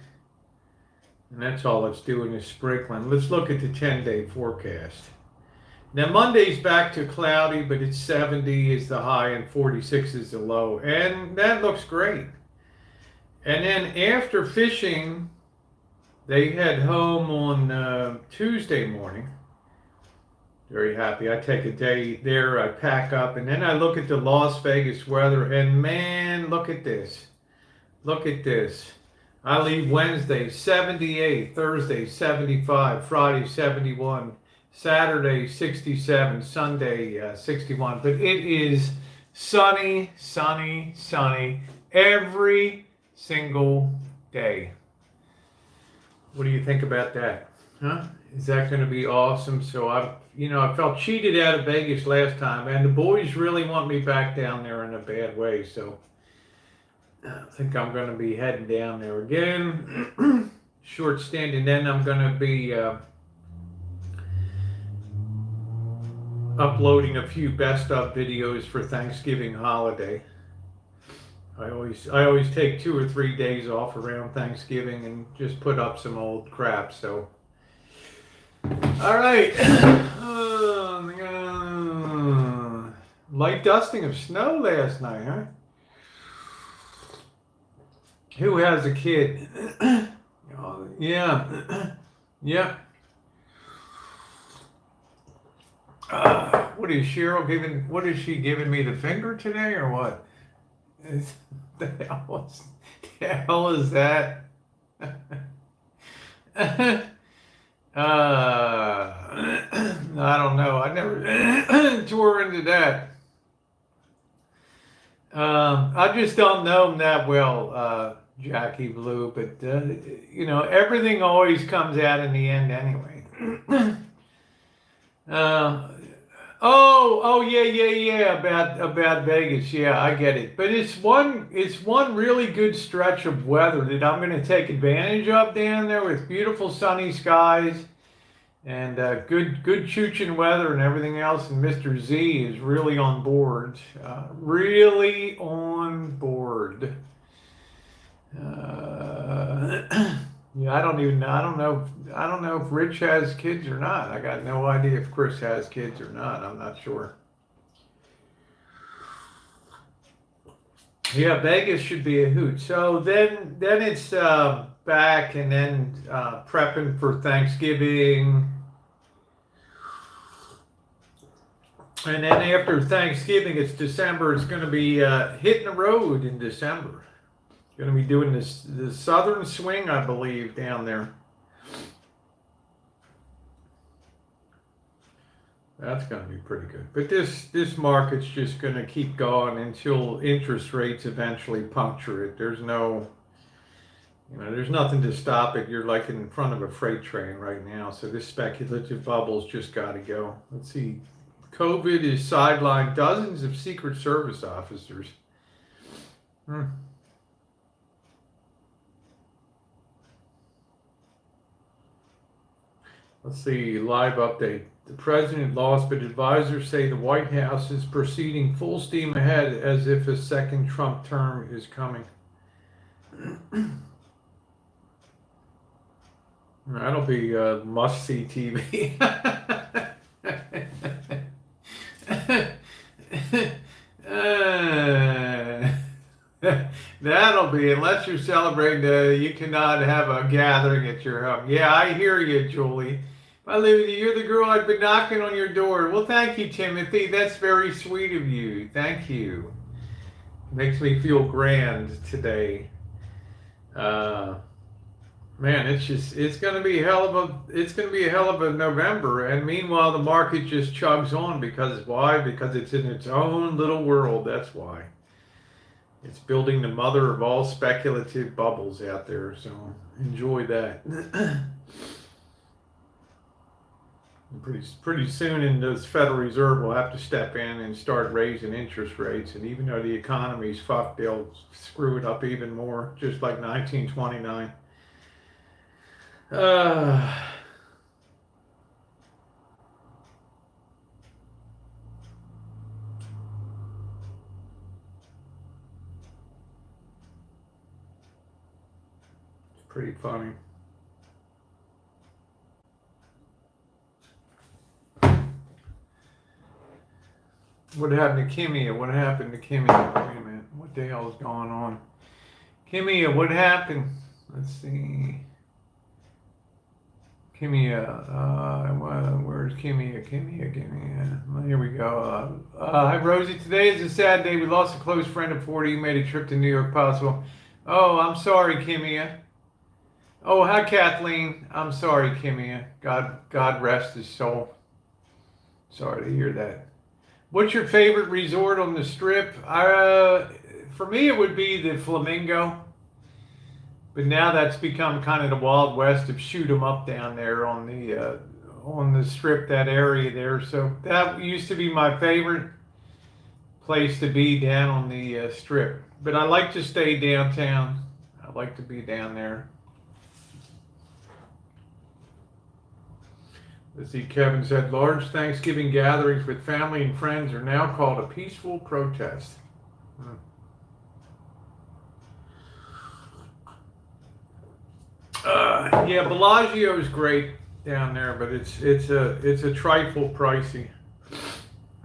And that's all it's doing is sprinkling. Let's look at the 10-day forecast. Now Monday's back to cloudy, but it's 70 is the high and 46 is the low. And that looks great. And then after fishing, they head home on Tuesday morning. Very happy. I take a day there, I pack up, and then I look at the Las Vegas weather, and man, look at this. Look at this. I leave Wednesday, 78, Thursday, 75, Friday, 71, Saturday, 67, Sunday, 61. But it is sunny, sunny, sunny every single day. What do you think about that? Huh? Is that going to be awesome? So I felt cheated out of Vegas last time, and the boys really want me back down there in a bad way. So I think I'm going to be heading down there again. Short stint, and then I'm going to be uploading a few best of videos for Thanksgiving holiday. I always take 2 or 3 days off around Thanksgiving and just put up some old crap. So, all right. Light dusting of snow last night, huh? Who has a kid? Yeah. Yeah. What is Cheryl giving? What is she giving me, the finger today or what? The hell is that? I don't know. I never tore into that. I just don't know them that well, Jackie Blue, but everything always comes out in the end anyway. Yeah. About Vegas. Yeah, I get it. But it's one really good stretch of weather that I'm going to take advantage of down there with beautiful sunny skies and good chooching weather and everything else. And Mr. Z is really on board. Really on board. Yeah, I don't know if Rich has kids or not. I got no idea if Chris has kids or not. I'm not sure. Yeah, Vegas should be a hoot. So then it's back and then prepping for Thanksgiving. And then after Thanksgiving, it's December. It's going to be hitting the road in December. Going to be doing the Southern Swing, I believe, down there. That's going to be pretty good. But this market's just going to keep going until interest rates eventually puncture it. There's nothing to stop it. You're like in front of a freight train right now. So this speculative bubble's just got to go. Let's see. COVID has sidelined dozens of Secret Service officers. Let's see, live update. The president lost, but advisors say the White House is proceeding full steam ahead as if a second Trump term is coming. That'll be must-see TV. That'll be, unless you're celebrating, you cannot have a gathering at your home. Yeah, I hear you, Julie. I live with you. You're the girl I've been knocking on your door. Well, thank you, Timothy. That's very sweet of you. Thank you. Makes me feel grand today. Man, it's going to be a hell of a November. And meanwhile, the market just chugs on because why? Because it's in its own little world. That's why. It's building the mother of all speculative bubbles out there. So enjoy that. Pretty soon, in the Federal Reserve will have to step in and start raising interest rates. And even though the economy's fucked, they'll screw it up even more, just like 1929. It's pretty funny. What happened to Kimia? What happened to Kimia? Wait a minute. What the hell is going on? Kimia, what happened? Let's see. Kimia, where's Kimia? Kimia. Here we go. Hi, Rosie. Today is a sad day. We lost a close friend of 40 who made a trip to New York possible. Oh, I'm sorry, Kimia. Oh, hi, Kathleen. I'm sorry, Kimia. God rest his soul. Sorry to hear that. What's your favorite resort on the Strip? For me, it would be the Flamingo. But now that's become kind of the Wild West of shoot 'em up down there on the Strip, that area there. So that used to be my favorite place to be, down on the Strip. But I like to stay downtown. I like to be down there. Let's see, Kevin said, large Thanksgiving gatherings with family and friends are now called a peaceful protest. Yeah, Bellagio is great down there, but it's a trifle pricey.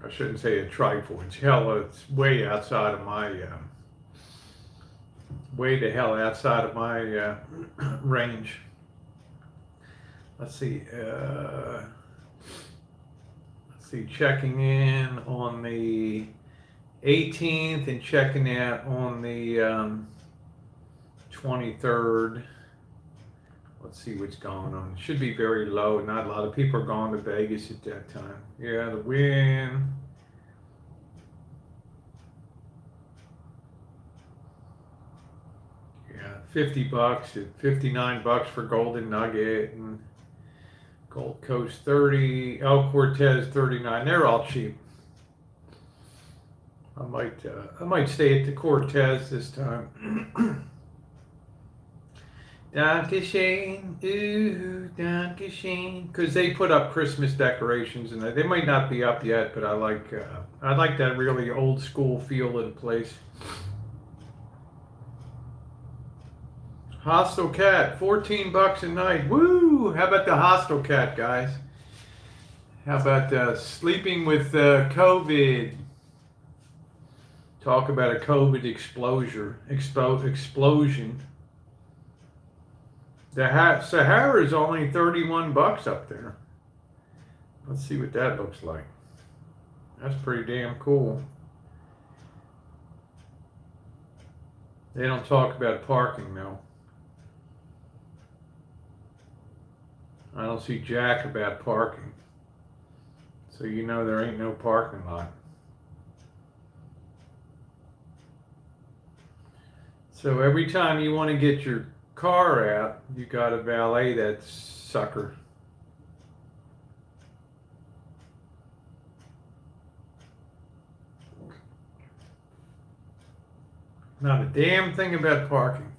I shouldn't say a trifle. It's way outside of my way the hell outside of my range. Let's see. Checking in on the 18th and checking out on the 23rd. Let's see what's going on. It should be very low. Not a lot of people are going to Vegas at that time. Yeah, the win. Yeah, $50 and $59 for Golden Nugget and Gold Coast 30, El Cortez 39. They're all cheap. I might stay at the Cortez this time. Dankeschön, ooh, Dankeschön, because they put up Christmas decorations and they might not be up yet, but I like that really old school feel of the place. Hostel Cat, $14 a night. Woo! How about the Hostel Cat, guys? How about sleeping with COVID? Talk about a COVID explosion. The Sahara is only $31 up there. Let's see what that looks like. That's pretty damn cool. They don't talk about parking though. I don't see jack about parking. So you know there ain't no parking lot. So every time you want to get your car out, you got to valet that sucker. Not a damn thing about parking.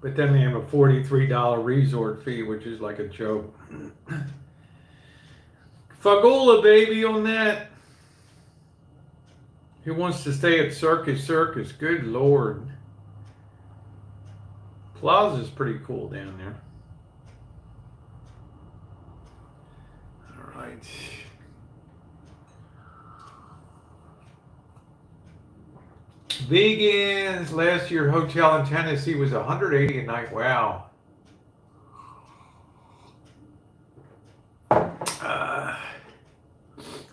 But then they have a $43 resort fee, which is like a joke. Fagola, baby, on that. Who wants to stay at Circus Circus? Good Lord. Plaza's pretty cool down there. All right. Vegans. Last year, hotel in Tennessee was $180 a night. Wow.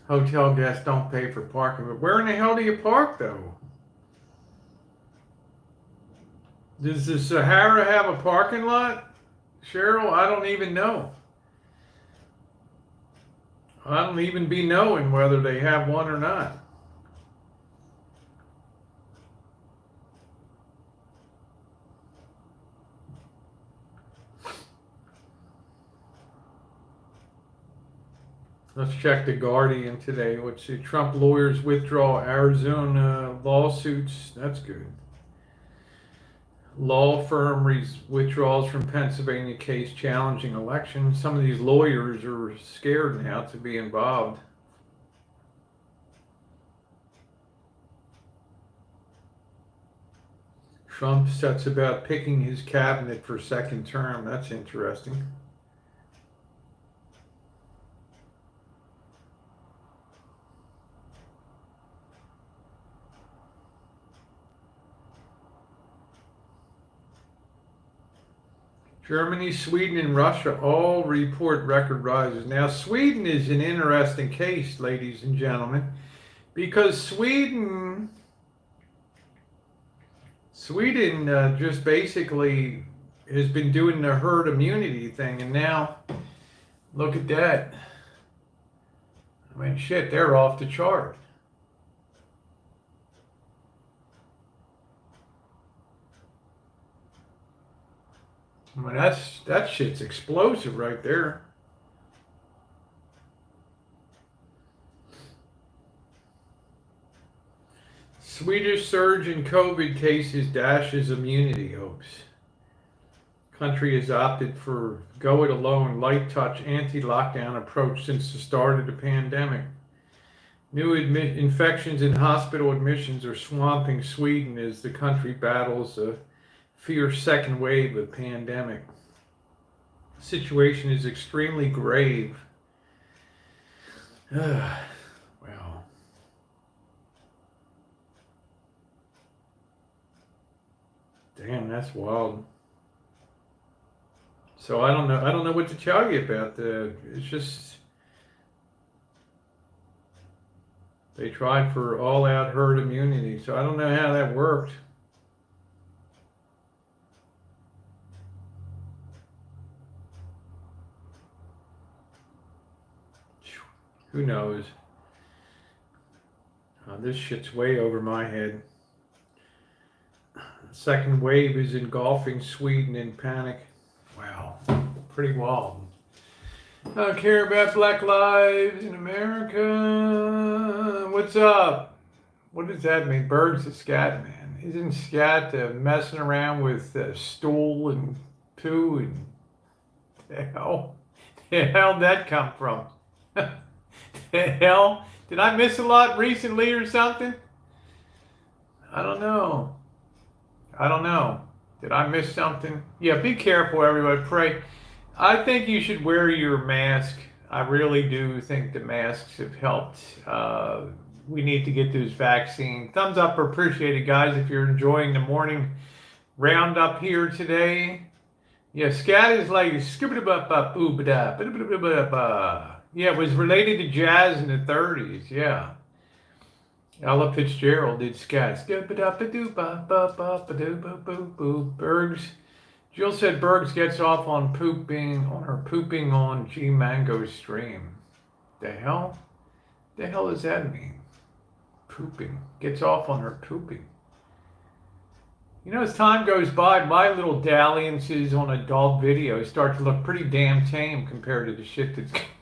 Hotel guests don't pay for parking. But where in the hell do you park, though? Does the Sahara have a parking lot, Cheryl? I don't even know. I don't even be knowing whether they have one or not. Let's check the Guardian today. Let's see. Trump lawyers withdraw Arizona lawsuits. That's good. Law firm withdraws from Pennsylvania case challenging election. Some of these lawyers are scared now to be involved. Trump sets about picking his cabinet for second term. That's interesting. Germany, Sweden, and Russia all report record rises. Now, Sweden is an interesting case, ladies and gentlemen, because Sweden just basically has been doing the herd immunity thing, and now look at that. I mean, shit, they're off the chart. I mean, that shit's explosive right there. Swedish surge in COVID cases dashes immunity hopes. Country has opted for go it alone, light touch, anti-lockdown approach since the start of the pandemic. New infections and hospital admissions are swamping Sweden as the country battles a fierce second wave of pandemic. The situation is extremely grave. Wow. Damn, that's wild. So I don't know what to tell you about that. It's just they tried for all-out herd immunity, so I don't know how that worked. Who knows? This shit's way over my head. Second wave is engulfing Sweden in panic. Wow, pretty wild. I don't care about Black Lives in America. What's up? What does that mean? Berg's a scat man. Isn't scat messing around with stool and poo and the hell did that come from? The hell? Did I miss a lot recently or something? I don't know. Did I miss something? Yeah, be careful, everybody. Pray. I think you should wear your mask. I really do think the masks have helped. We need to get those vaccines. Thumbs up are appreciated, guys, if you're enjoying the morning roundup here today. Yeah, scat is like yeah, it was related to jazz in the 30s. Yeah. Ella Fitzgerald did scat. Bergs. Jill said Bergs gets off on her pooping on G Mango's stream. The hell? The hell does that mean? Pooping. Gets off on her pooping. You know, as time goes by, my little dalliances on adult videos start to look pretty damn tame compared to the shit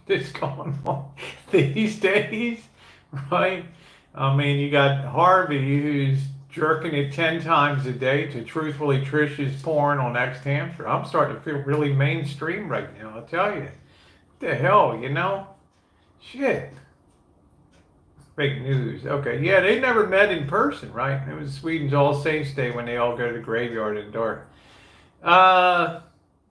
that's going on these days, right? I mean, you got Harvey who's jerking it 10 times a day to Truthfully Trish's porn on X Hamster. I'm starting to feel really mainstream right now, I'll tell you. What the hell, you know? Shit. Fake news. Okay, yeah, they never met in person, right? It was Sweden's All Saints Day when they all go to the graveyard in the dark.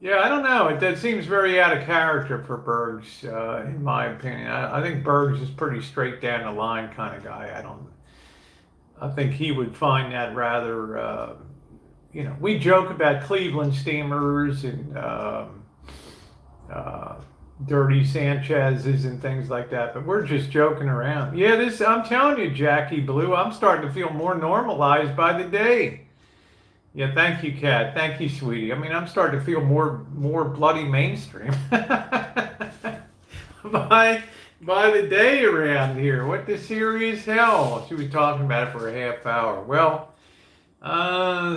Yeah, I don't know. That seems very out of character for Bergs, in my opinion. I think Bergs is pretty straight down the line kind of guy. I think he would find that rather, we joke about Cleveland Steamers and Dirty Sanchez's and things like that, but we're just joking around. Yeah, I'm telling you, Jackie Blue, I'm starting to feel more normalized by the day. Yeah, thank you, Kat. Thank you, sweetie. I mean, I'm starting to feel more bloody mainstream by the day around here. What the serious hell? She was talking about it for a half hour. Well,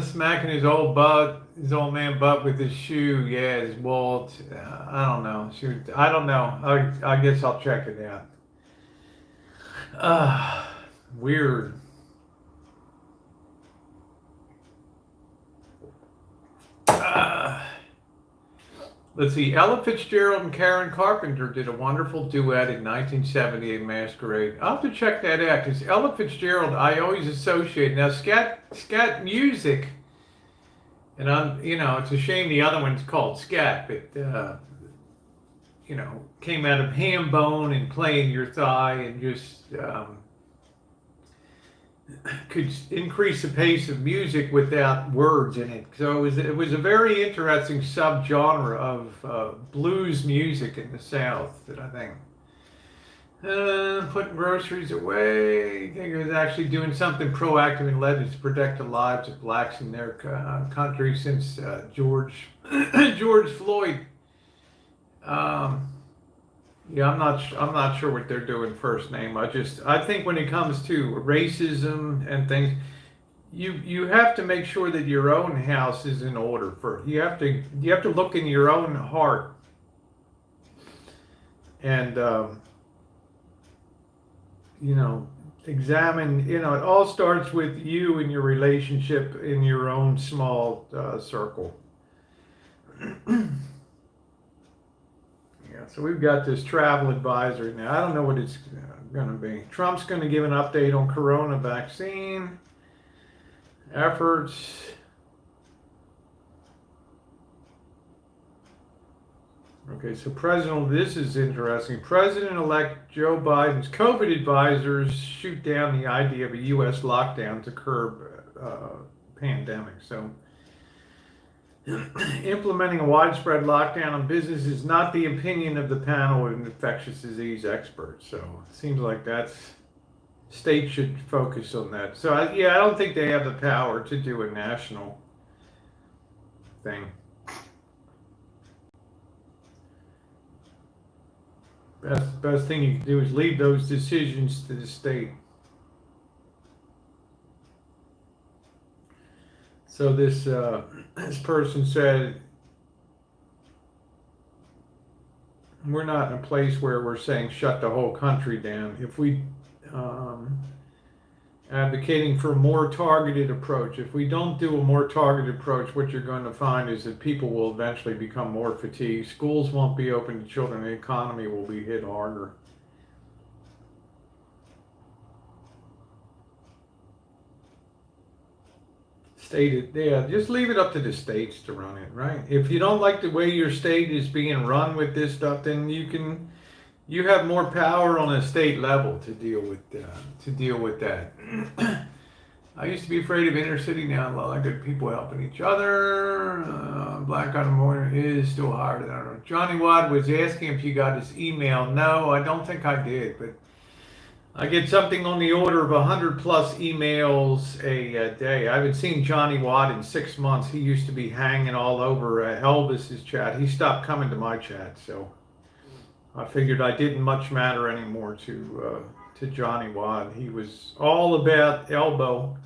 smacking his old man butt with his shoe. Yeah, his Walt. I don't know. I don't know. I guess I'll check it out. Weird. Let's see. Ella Fitzgerald and Karen Carpenter did a wonderful duet in 1978 Masquerade. I'll have to check that out because Ella Fitzgerald, I always associate now scat music, and it's a shame the other one's called scat, but came out of ham bone and playing your thigh and just could increase the pace of music without words in it. So it was a very interesting subgenre of blues music in the South that I think putting groceries away. I think it was actually doing something proactive and led to protect the lives of blacks in their country since George Floyd. Yeah, I'm not sure what they're doing first name. I think when it comes to racism and things, you have to make sure that your own house is in order first. You have to look in your own heart and examine. It all starts with you and your relationship in your own small circle. So we've got this travel advisory now. I don't know what it's going to be. Trump's going to give an update on corona vaccine efforts. Okay, so this is interesting. President-elect Joe Biden's COVID advisors shoot down the idea of a U.S. lockdown to curb pandemic. So implementing a widespread lockdown on business is not the opinion of the panel of infectious disease experts. So it seems like states should focus on that. So I don't think they have the power to do a national thing. Best thing you can do is leave those decisions to the state. So this person said, we're not in a place where we're saying shut the whole country down. If we advocating for a more targeted approach. If we don't do a more targeted approach, what you're going to find is that people will eventually become more fatigued. Schools won't be open to children. The economy will be hit harder. Just leave it up to the states to run it, right? If you don't like the way your state is being run with this stuff, then you have more power on a state level to deal with that. I used to be afraid of inner city. Now a lot of good people helping each other. Black unemployment is still higher than I don't know. Johnny Watt was asking if you got his email. No, I don't think I did, but I get something on the order of 100 plus emails a day. I haven't seen Johnny Watt in 6 months. He used to be hanging all over Elvis's chat. He stopped coming to my chat, so I figured I didn't much matter anymore to Johnny Watt. He was all about elbow.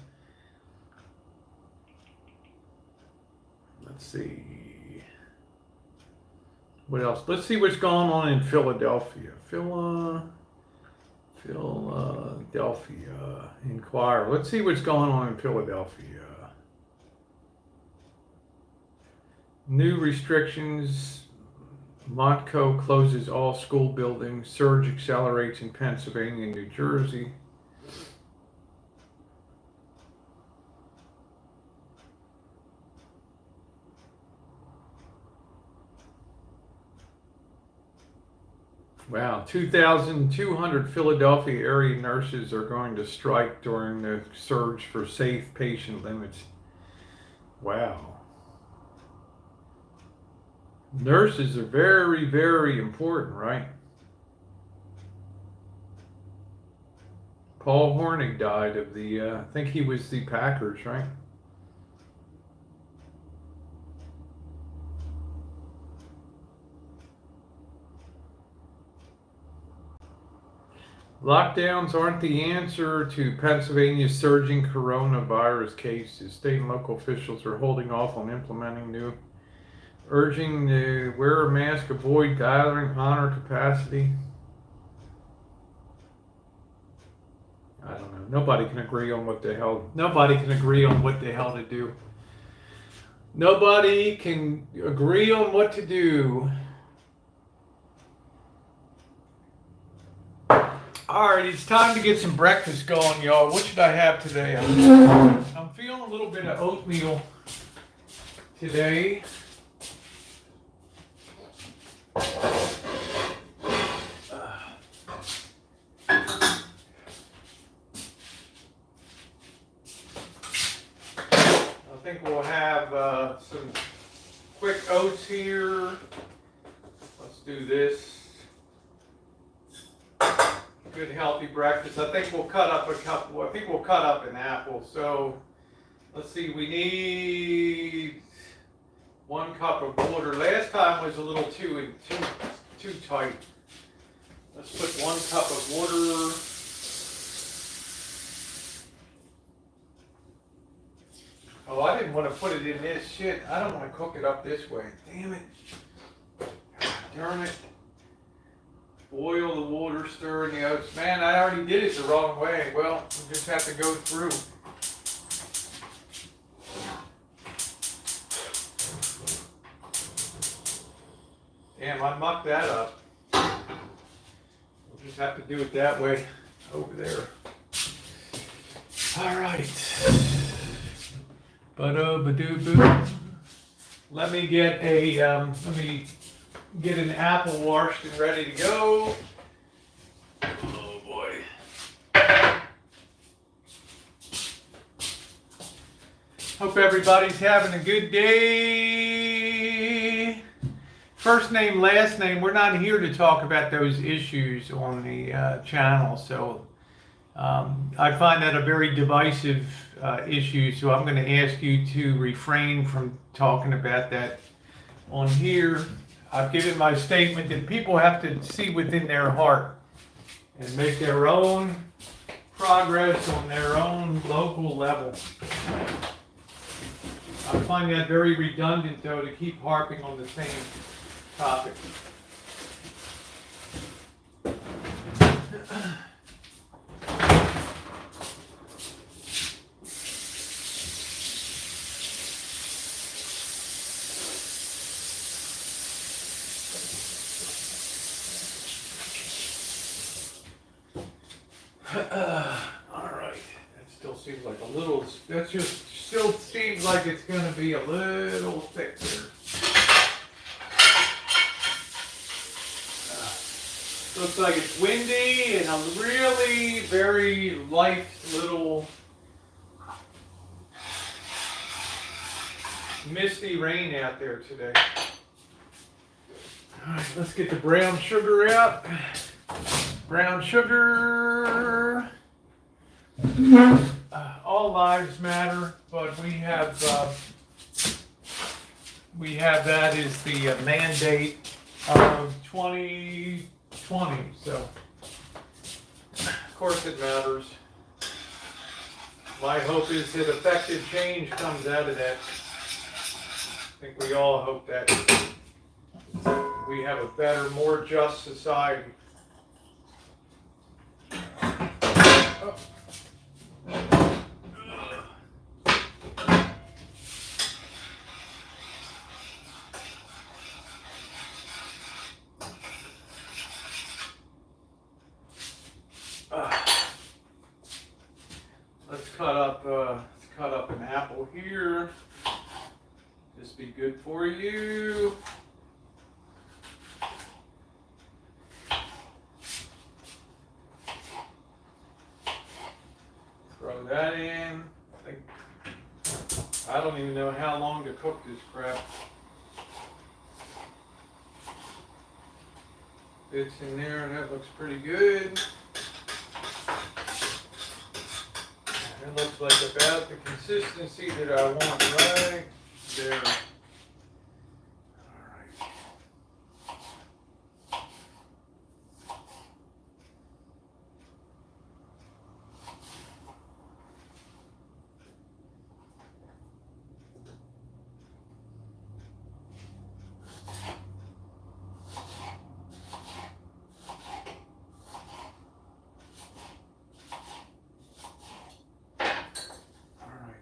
Let's see. What else? Let's see what's going on in Philadelphia. Philadelphia Inquirer. Let's see what's going on in Philadelphia. New restrictions. Montco closes all school buildings. Surge accelerates in Pennsylvania and New Jersey. Wow, 2,200 Philadelphia area nurses are going to strike during the surge for safe patient limits. Wow. Nurses are very, very important, right? Paul Hornig died of the, I think he was the Packers, right? Lockdowns aren't the answer to Pennsylvania's surging coronavirus cases. State and local officials are holding off on implementing new, urging to wear a mask, avoid gathering, honor capacity. I don't know. Nobody can agree on what the hell to do. Nobody can agree on what to do. All right, it's time to get some breakfast going, y'all. What should I have today? I'm feeling a little bit of oatmeal today. I think we'll have some quick oats here. Let's do this. Good healthy breakfast. I think we'll cut up an apple. So let's see, we need 1 cup of water. Last time was a little too tight. Let's put 1 cup of water. Oh, I didn't want to put it in this shit. I don't want to cook it up this way. Damn it. Darn it. Boil the water, stir in the oats. Man, I already did it the wrong way. Well, we just have to go through. Damn, I mucked that up. We'll just have to do it that way over there. All right. Let me get an apple washed and ready to go. Oh boy. Hope everybody's having a good day. First name, last name. We're not here to talk about those issues on the channel, so I find that a very divisive issue, so I'm going to ask you to refrain from talking about that on here. I've given my statement that people have to see within their heart and make their own progress on their own local level. I find that very redundant, though, to keep harping on the same topic. All right, that still seems like a little, still seems like it's going to be a little thick here. Looks like it's windy and a really very light little misty rain out there today. All right, let's get the brown sugar out. Brown sugar. All lives matter, but we have that as the mandate of 2020. So, of course, it matters. My hope is that effective change comes out of that. I think we all hope that we have a better, more just society. Let's cut up an apple here. This be good for you. Throw that in. I don't even know how long to cook this crap. It's in there, and that looks pretty good. It looks like about the consistency that I want right there.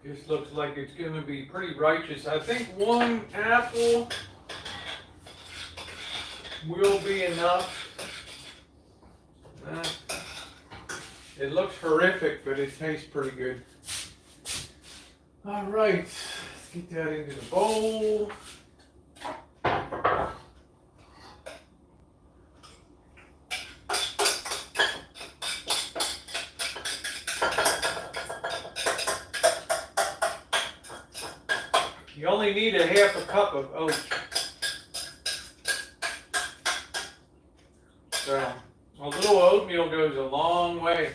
This looks like it's going to be pretty righteous. I think one apple will be enough. It looks horrific, but it tastes pretty good. All right, let's get that into the bowl. You only need a half a cup of oats. So a little oatmeal goes a long way.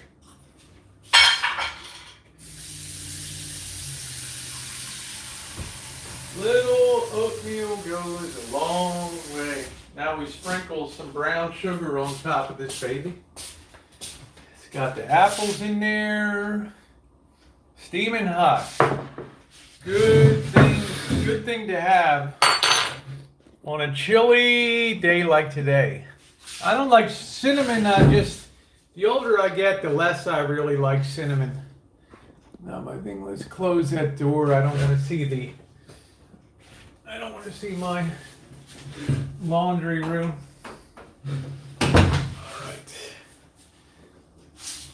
Little oatmeal goes a long way. Now we sprinkle some brown sugar on top of this baby. It's got the apples in there, steaming hot. Good thing to have on a chilly day like today. I don't like cinnamon. The older I get, the less I really like cinnamon. Now my thing, let's close that door. I don't want to see my laundry room. All right.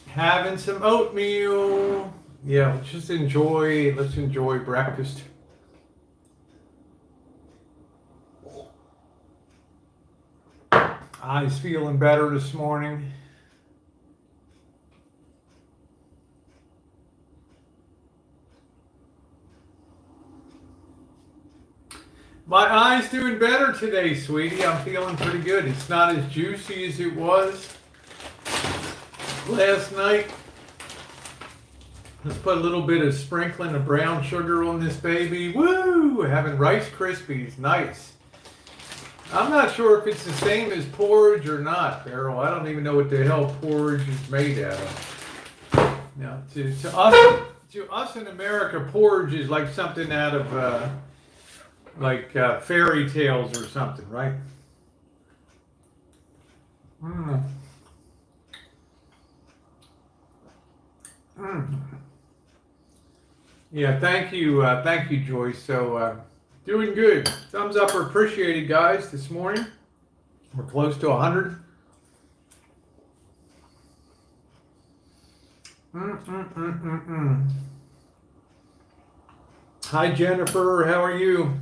Having some oatmeal. Yeah, let's enjoy breakfast. Eyes feeling better this morning. My eye's doing better today, sweetie. I'm feeling pretty good. It's not as juicy as it was last night. Let's put a little bit of sprinkling of brown sugar on this baby. Woo! Having Rice Krispies. Nice. I'm not sure if it's the same as porridge or not, Beryl. I don't even know what the hell porridge is made out of. Now, to us in America, porridge is like something out of fairy tales or something, right? Mm. Mm. Yeah, thank you, Joyce. So, doing good. Thumbs up are appreciated, guys, this morning. We're close to 100. Hi, Jennifer. How are you?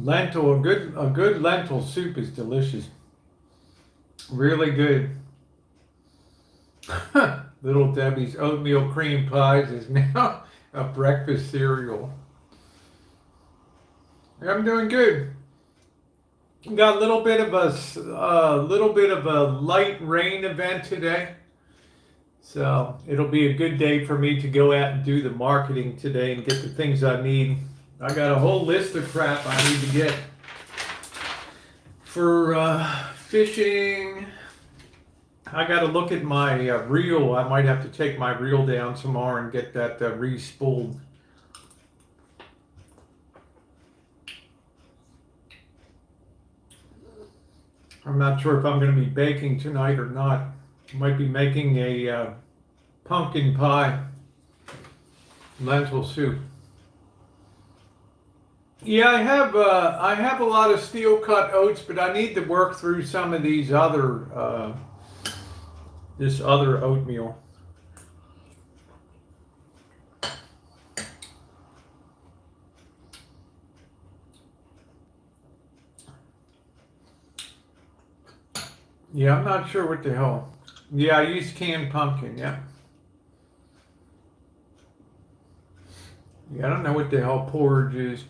A good lentil soup is delicious. Really good. Little Debbie's oatmeal cream pies is now a breakfast cereal. I'm doing good. Got a little bit of a light rain event today, so it'll be a good day for me to go out and do the marketing today and get the things I need. I got a whole list of crap I need to get for fishing. I got to look at my reel. I might have to take my reel down tomorrow and get that re-spooled. I'm not sure if I'm going to be baking tonight or not. I might be making a pumpkin pie lentil soup. Yeah, I have a lot of steel cut oats, but I need to work through some of these other this other oatmeal. Yeah, I'm not sure what the hell. Yeah, I use canned pumpkin. Yeah. Yeah, I don't know what the hell porridge is.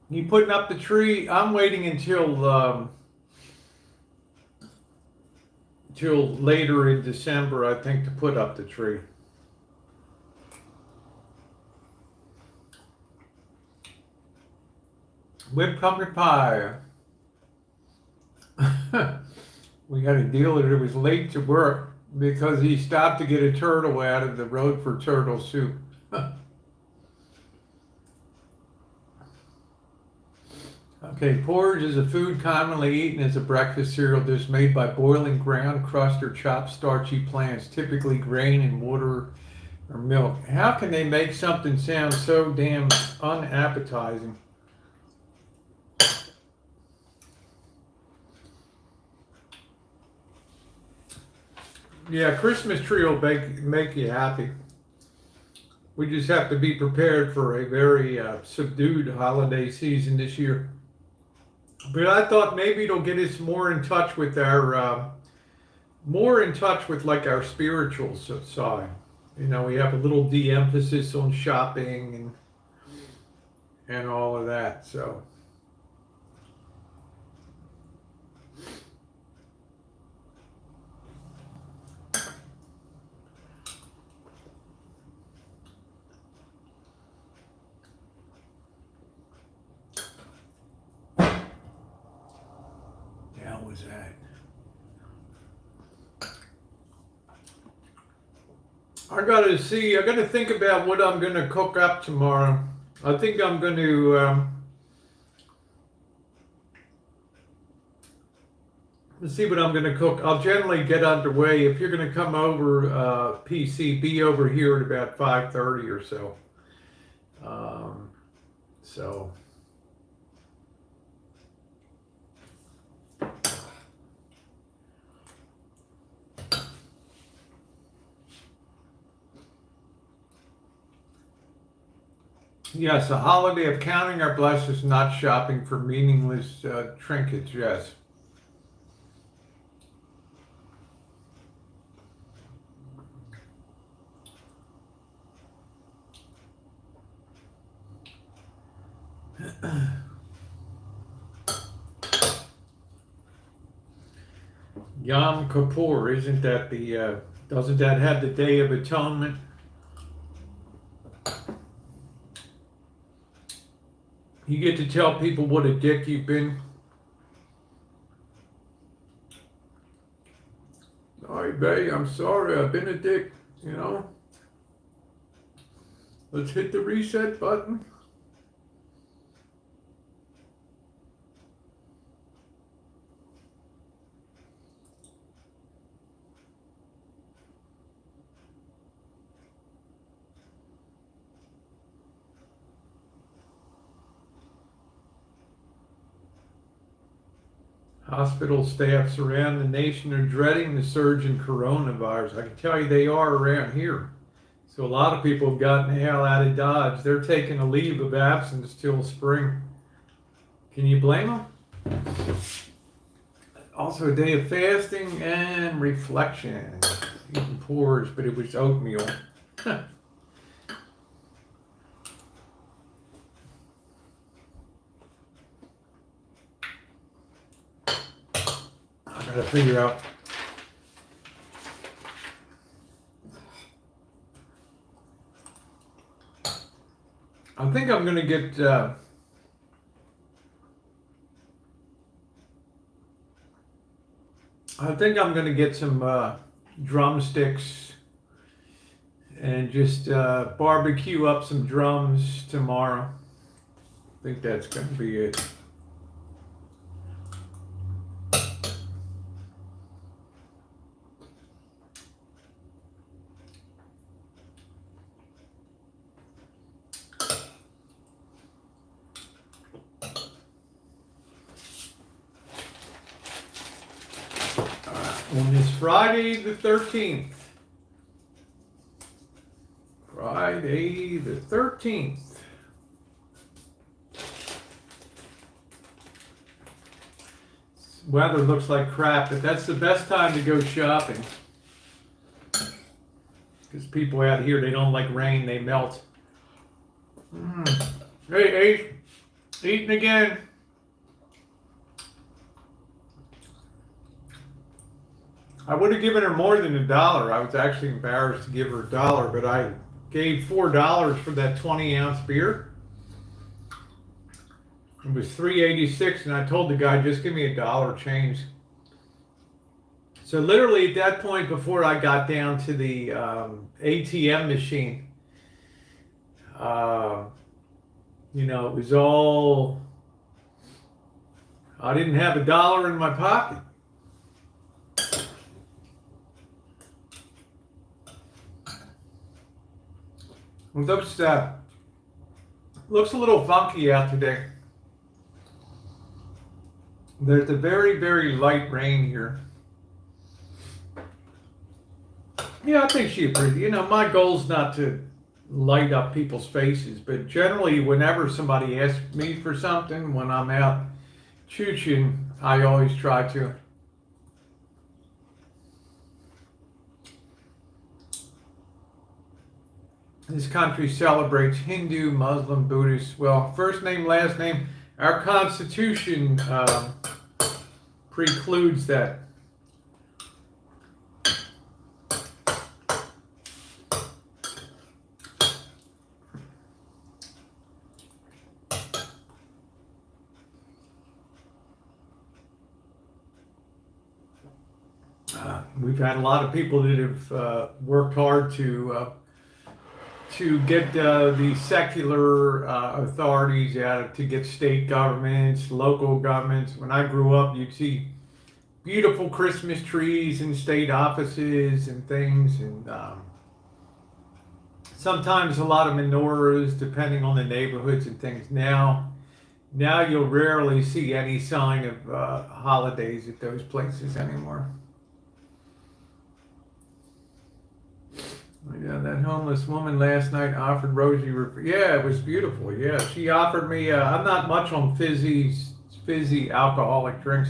You putting up the tree? I'm waiting until till later in December, I think, to put up the tree. Whipped pumpkin pie. We had a dealer that was late to work because he stopped to get a turtle out of the road for turtle soup. Okay, porridge is a food commonly eaten as a breakfast cereal dish made by boiling ground, crushed, or chopped starchy plants, typically grain and water or milk. How can they make something sound so damn unappetizing? Yeah, Christmas tree will make you happy. We just have to be prepared for a very subdued holiday season this year. But I thought maybe it'll get us more in touch with our, more in touch with like our spiritual side. You know, we have a little de-emphasis on shopping and all of that. So. Was that? I gotta think about what I'm gonna cook up tomorrow. I think I'm gonna let's see what I'm gonna cook. I'll generally get underway. If you're gonna come over, PC, be over here at about 5:30 or so. So. Yes, a holiday of counting our blessings, not shopping for meaningless trinkets, yes. Yom Kippur, isn't that doesn't that have the Day of Atonement? You get to tell people what a dick you've been. Sorry, babe, I'm sorry, I've been a dick, you know. Let's hit the reset button. Hospital staffs around the nation are dreading the surge in coronavirus. I can tell you they are around here. So a lot of people have gotten the hell out of Dodge. They're taking a leave of absence till spring. Can you blame them? Also a day of fasting and reflection. Eating porridge, but it was oatmeal. To figure out. I think I'm gonna get some drumsticks and just barbecue up some drums tomorrow. think that's going to be it. On this Friday the 13th. Friday the 13th. Weather looks like crap, but that's the best time to go shopping. Because people out here, they don't like rain, they melt. Hey, eating again. I would have given her more than $1. I was actually embarrassed to give her $1, but I gave $4 for that 20-ounce beer. It was $3.86, and I told the guy, just give me $1 change. So literally at that point, before I got down to the ATM machine, you know, it was all, I didn't have $1 in my pocket. Looks a little funky out today. There's a very, very light rain here. Yeah, I think she appreciates. You know, my goal's not to light up people's faces, but generally, whenever somebody asks me for something, when I'm out chooching, I always try to. This country celebrates Hindu, Muslim, Buddhist. Well, first name, last name. Our Constitution precludes that. We've had a lot of people that have worked hard to get the secular authorities out, to get state governments, local governments. When I grew up, you'd see beautiful Christmas trees in state offices and things, and sometimes a lot of menorahs, depending on the neighborhoods and things. Now you'll rarely see any sign of holidays at those places anymore. Yeah, that homeless woman last night offered Rosie. Yeah, it was beautiful. Yeah, she offered me. I'm not much on fizzy alcoholic drinks.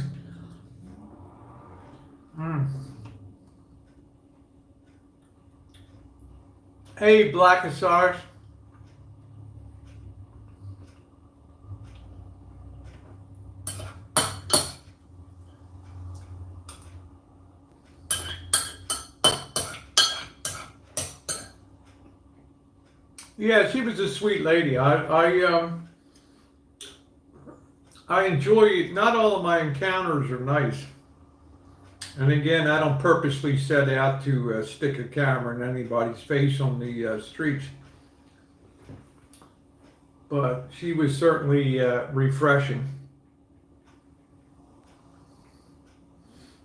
Hey, Blackosaurus. Yeah, she was a sweet lady. I enjoy it. Not all of my encounters are nice. And again, I don't purposely set out to stick a camera in anybody's face on the streets. But she was certainly refreshing.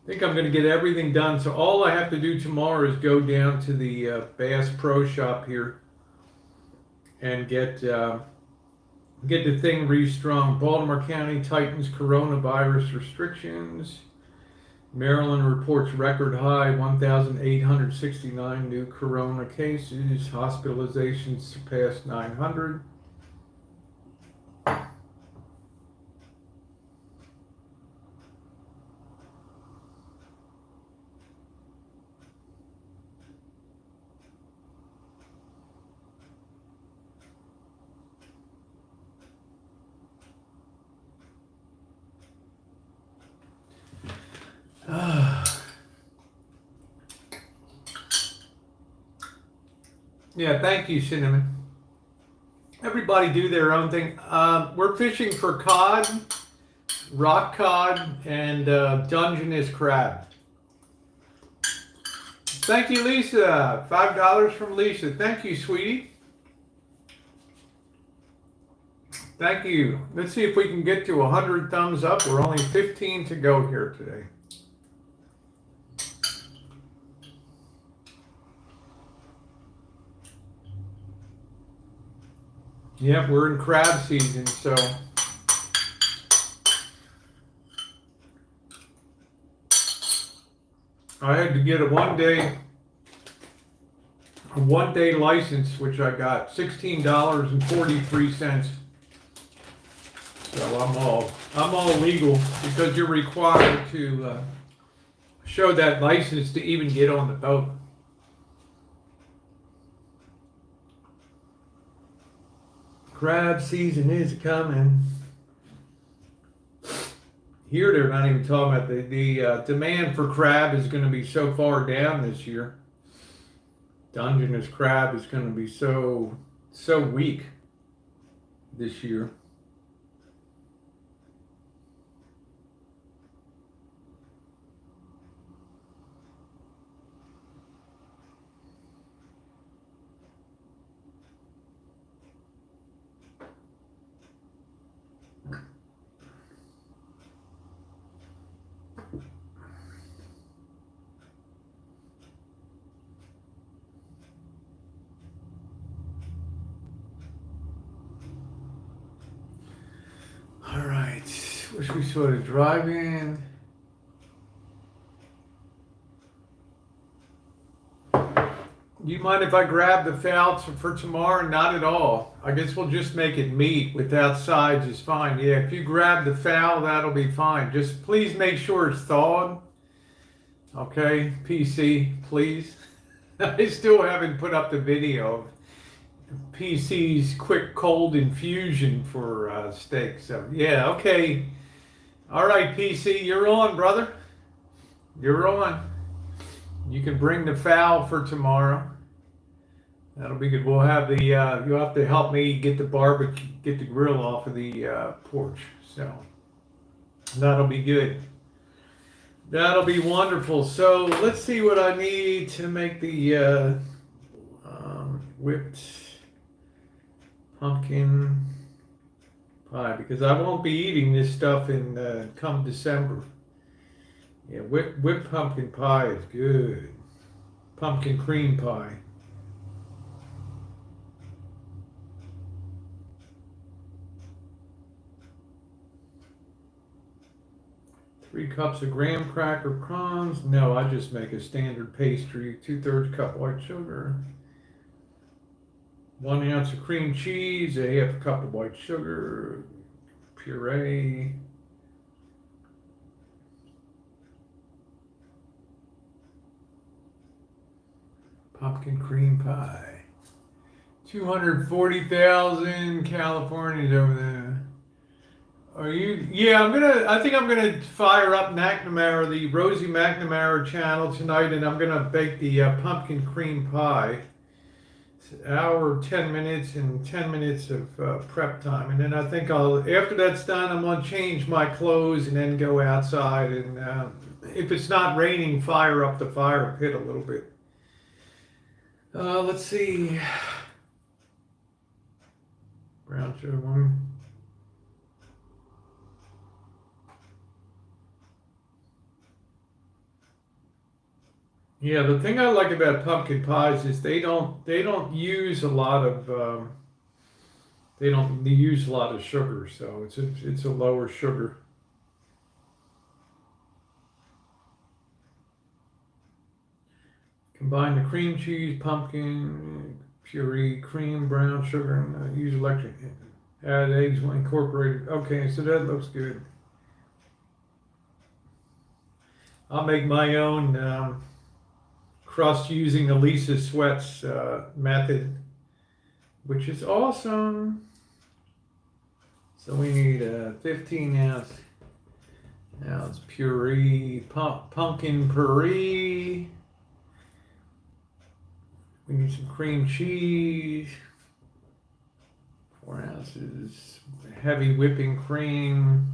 I think I'm going to get everything done. So all I have to do tomorrow is go down to the Bass Pro Shop here and get the thing restrung. Baltimore County tightens coronavirus restrictions. Maryland reports record high 1,869 new corona cases. Hospitalizations surpassed 900. Yeah, thank you, Cinnamon. Everybody do their own thing. We're fishing for cod, rock cod, and Dungeness crab. Thank you, Lisa. $5 from Lisa. Thank you, sweetie. Thank you. Let's see if we can get to 100 thumbs up. We're only 15 to go here today. Yep, we're in crab season, so I had to get a one-day license, which I got $16.43. So I'm all legal because you're required to show that license to even get on the boat. Crab season is coming. Here they're not even talking about the demand for crab is going to be so far down this year. Dungeness crab is going to be so weak this year. All right, wish we sort of drive in. Do you mind if I grab the fowl for tomorrow? Not at all. I guess we'll just make it meat without sides is fine. Yeah, if you grab the fowl, that'll be fine. Just please make sure it's thawed. Okay, PC, please. I still haven't put up the video of PC's quick cold infusion for steak. So yeah, okay. All right, PC, you're on, brother. You're on. You can bring the fowl for tomorrow. That'll be good. We'll have the you'll have to help me get the barbecue, get the grill off of the porch. So that'll be good. That'll be wonderful. So let's see what I need to make the whipped pumpkin pie, because I won't be eating this stuff in come December. Yeah, whipped pumpkin pie is good. Pumpkin cream pie. Three cups of graham cracker crumbs. No, I just make a standard pastry. 2/3 cup white sugar. 1 ounce of cream cheese. A half cup of white sugar. Puree. Pumpkin cream pie. 240,000 Californians over there. Are you? Yeah, I think I'm gonna fire up McNamara, the Rosie McNamara channel tonight, and I'm gonna bake the pumpkin cream pie. It's an hour, 10 minutes, and 10 minutes of prep time, and then I think after that's done, I'm gonna change my clothes and then go outside and if it's not raining, fire up the fire pit a little bit. Let's see. Brown sugar one. Yeah, the thing I like about pumpkin pies is they don't use a lot of sugar, so it's a lower sugar. Combine the cream cheese, pumpkin puree, cream, brown sugar, and use electric. Add eggs when incorporated. Okay, so that looks good. I'll make my own crust using Elisa Sweat's method, which is awesome. So we need a 15 ounce puree, pumpkin puree. We need some cream cheese, 4 ounces heavy whipping cream.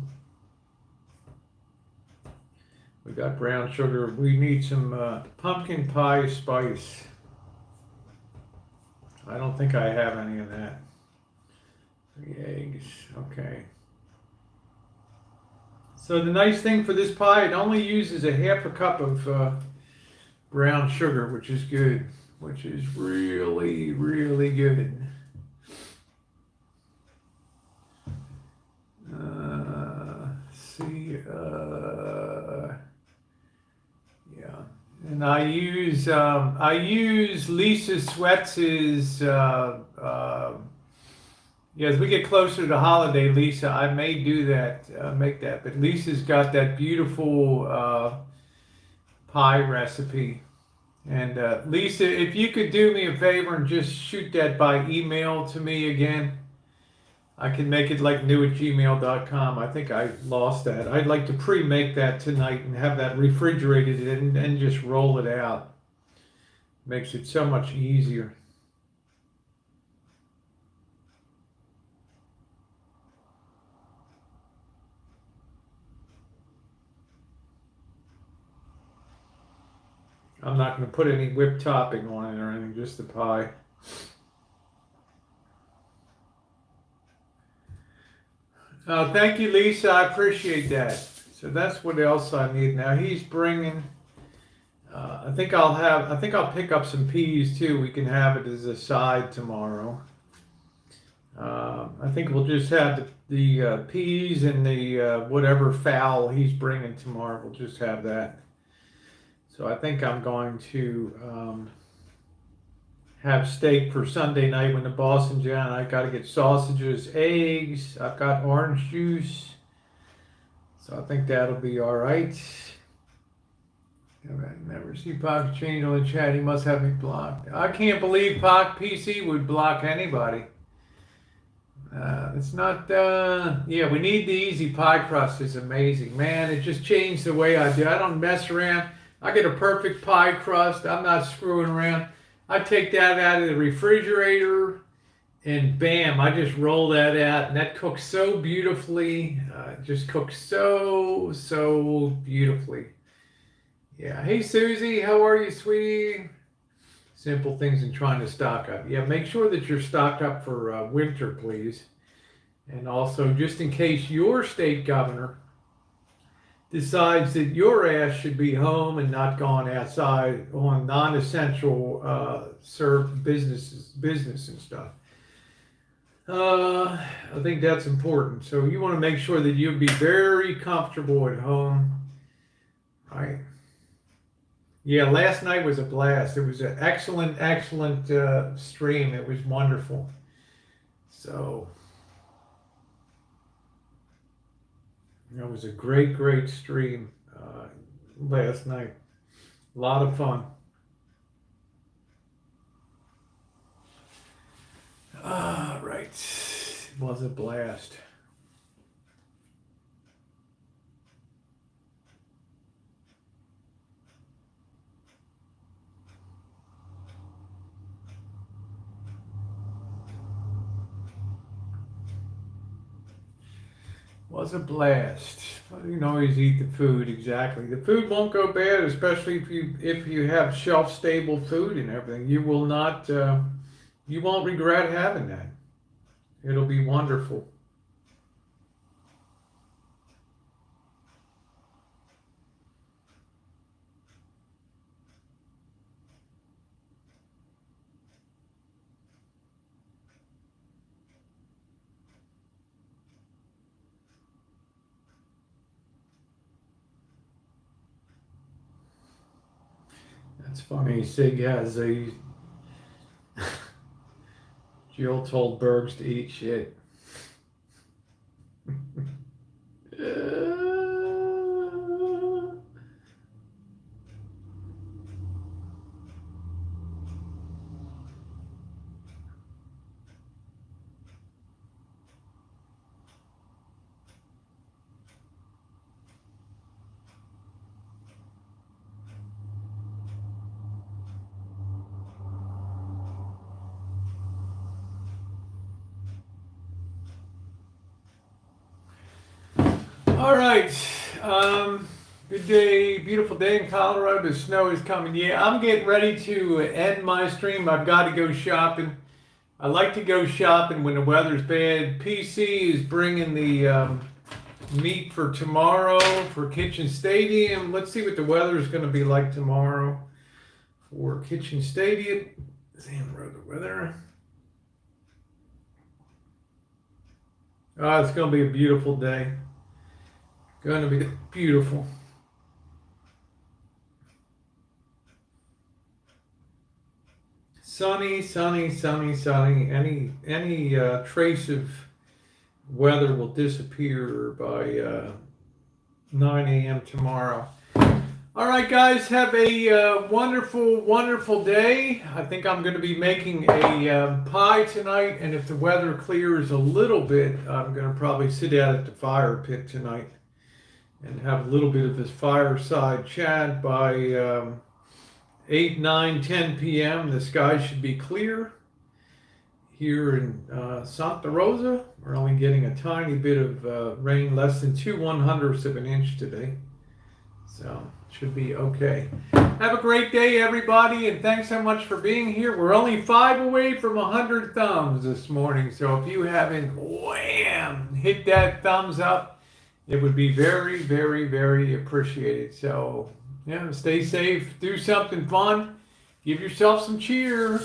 We got brown sugar. We need some pumpkin pie spice. I don't think I have any of that. 3 eggs. Okay. So the nice thing for this pie, it only uses a half a cup of brown sugar, which is good, which is really, really good. See, yeah, and I use Lisa Sweats's. Yeah, as we get closer to the holiday, Lisa, I may do that, make that. But Lisa's got that beautiful pie recipe. And Lisa, if you could do me a favor and just shoot that by email to me again, I can make it like new@gmail.com. I think I lost that. I'd like to pre-make that tonight and have that refrigerated and just roll it out. Makes it so much easier. I'm not going to put any whipped topping on it or anything, just the pie. Thank you, Lisa. I appreciate that. So that's what else I need now. He's bringing. I think I'll pick up some peas too. We can have it as a side tomorrow. I think we'll just have the peas and the whatever fowl he's bringing tomorrow. We'll just have that. So I think I'm going to have steak for Sunday night when the boss and John. I got to get sausages, eggs. I've got orange juice. So I think that'll be all right. I never see Pac change on the chat. He must have me blocked. I can't believe Pac PC would block anybody. It's not, yeah, we need the easy pie crust. It's amazing. Man, it just changed the way I do. I don't mess around. I get a perfect pie crust. I'm not screwing around. I take that out of the refrigerator and bam, I just roll that out and that cooks so beautifully. It just cooks so, so beautifully. Yeah. Hey, Susie, how are you, sweetie? Simple things in trying to stock up. Yeah, make sure that you're stocked up for winter, please. And also, just in case your state governor decides that your ass should be home and not gone outside on non-essential served business and stuff. I think that's important. So you want to make sure that you'll be very comfortable at home, right? Yeah, last night was a blast. It was an excellent, excellent stream. It was wonderful. So it was a great, great stream last night. A lot of fun. All right. It was a blast. Was a blast. You can always eat the food. Exactly. The food won't go bad, especially if you have shelf stable food and everything. You will not. You won't regret having that. It'll be wonderful. That's funny. Sig has a. Jill told Bergs to eat shit. All right. Good day, beautiful day in Colorado. The snow is coming. Yeah, I'm getting ready to end my stream. I've got to go shopping. I like to go shopping when the weather's bad. PC is bringing the meat for tomorrow for Kitchen Stadium. Let's see what the weather is going to be like tomorrow for Kitchen Stadium. Sam wrote the weather. Oh, it's going to be a beautiful day. Going to be beautiful. Sunny, sunny, sunny, sunny. Any trace of weather will disappear by 9 a.m. tomorrow. All right, guys, have a wonderful, wonderful day. I think I'm going to be making a pie tonight, and if the weather clears a little bit, I'm going to probably sit out at the fire pit tonight and have a little bit of this fireside chat by 8, 9, 10 p.m. The sky should be clear. Here in Santa Rosa, we're only getting a tiny bit of rain, less than 2/100ths of an inch today. So should be okay. Have a great day, everybody, and thanks so much for being here. We're only 5 away from 100 thumbs this morning, so if you haven't, wham, hit that thumbs up, it would be very, very, very appreciated. So, yeah, stay safe, do something fun, give yourself some cheer.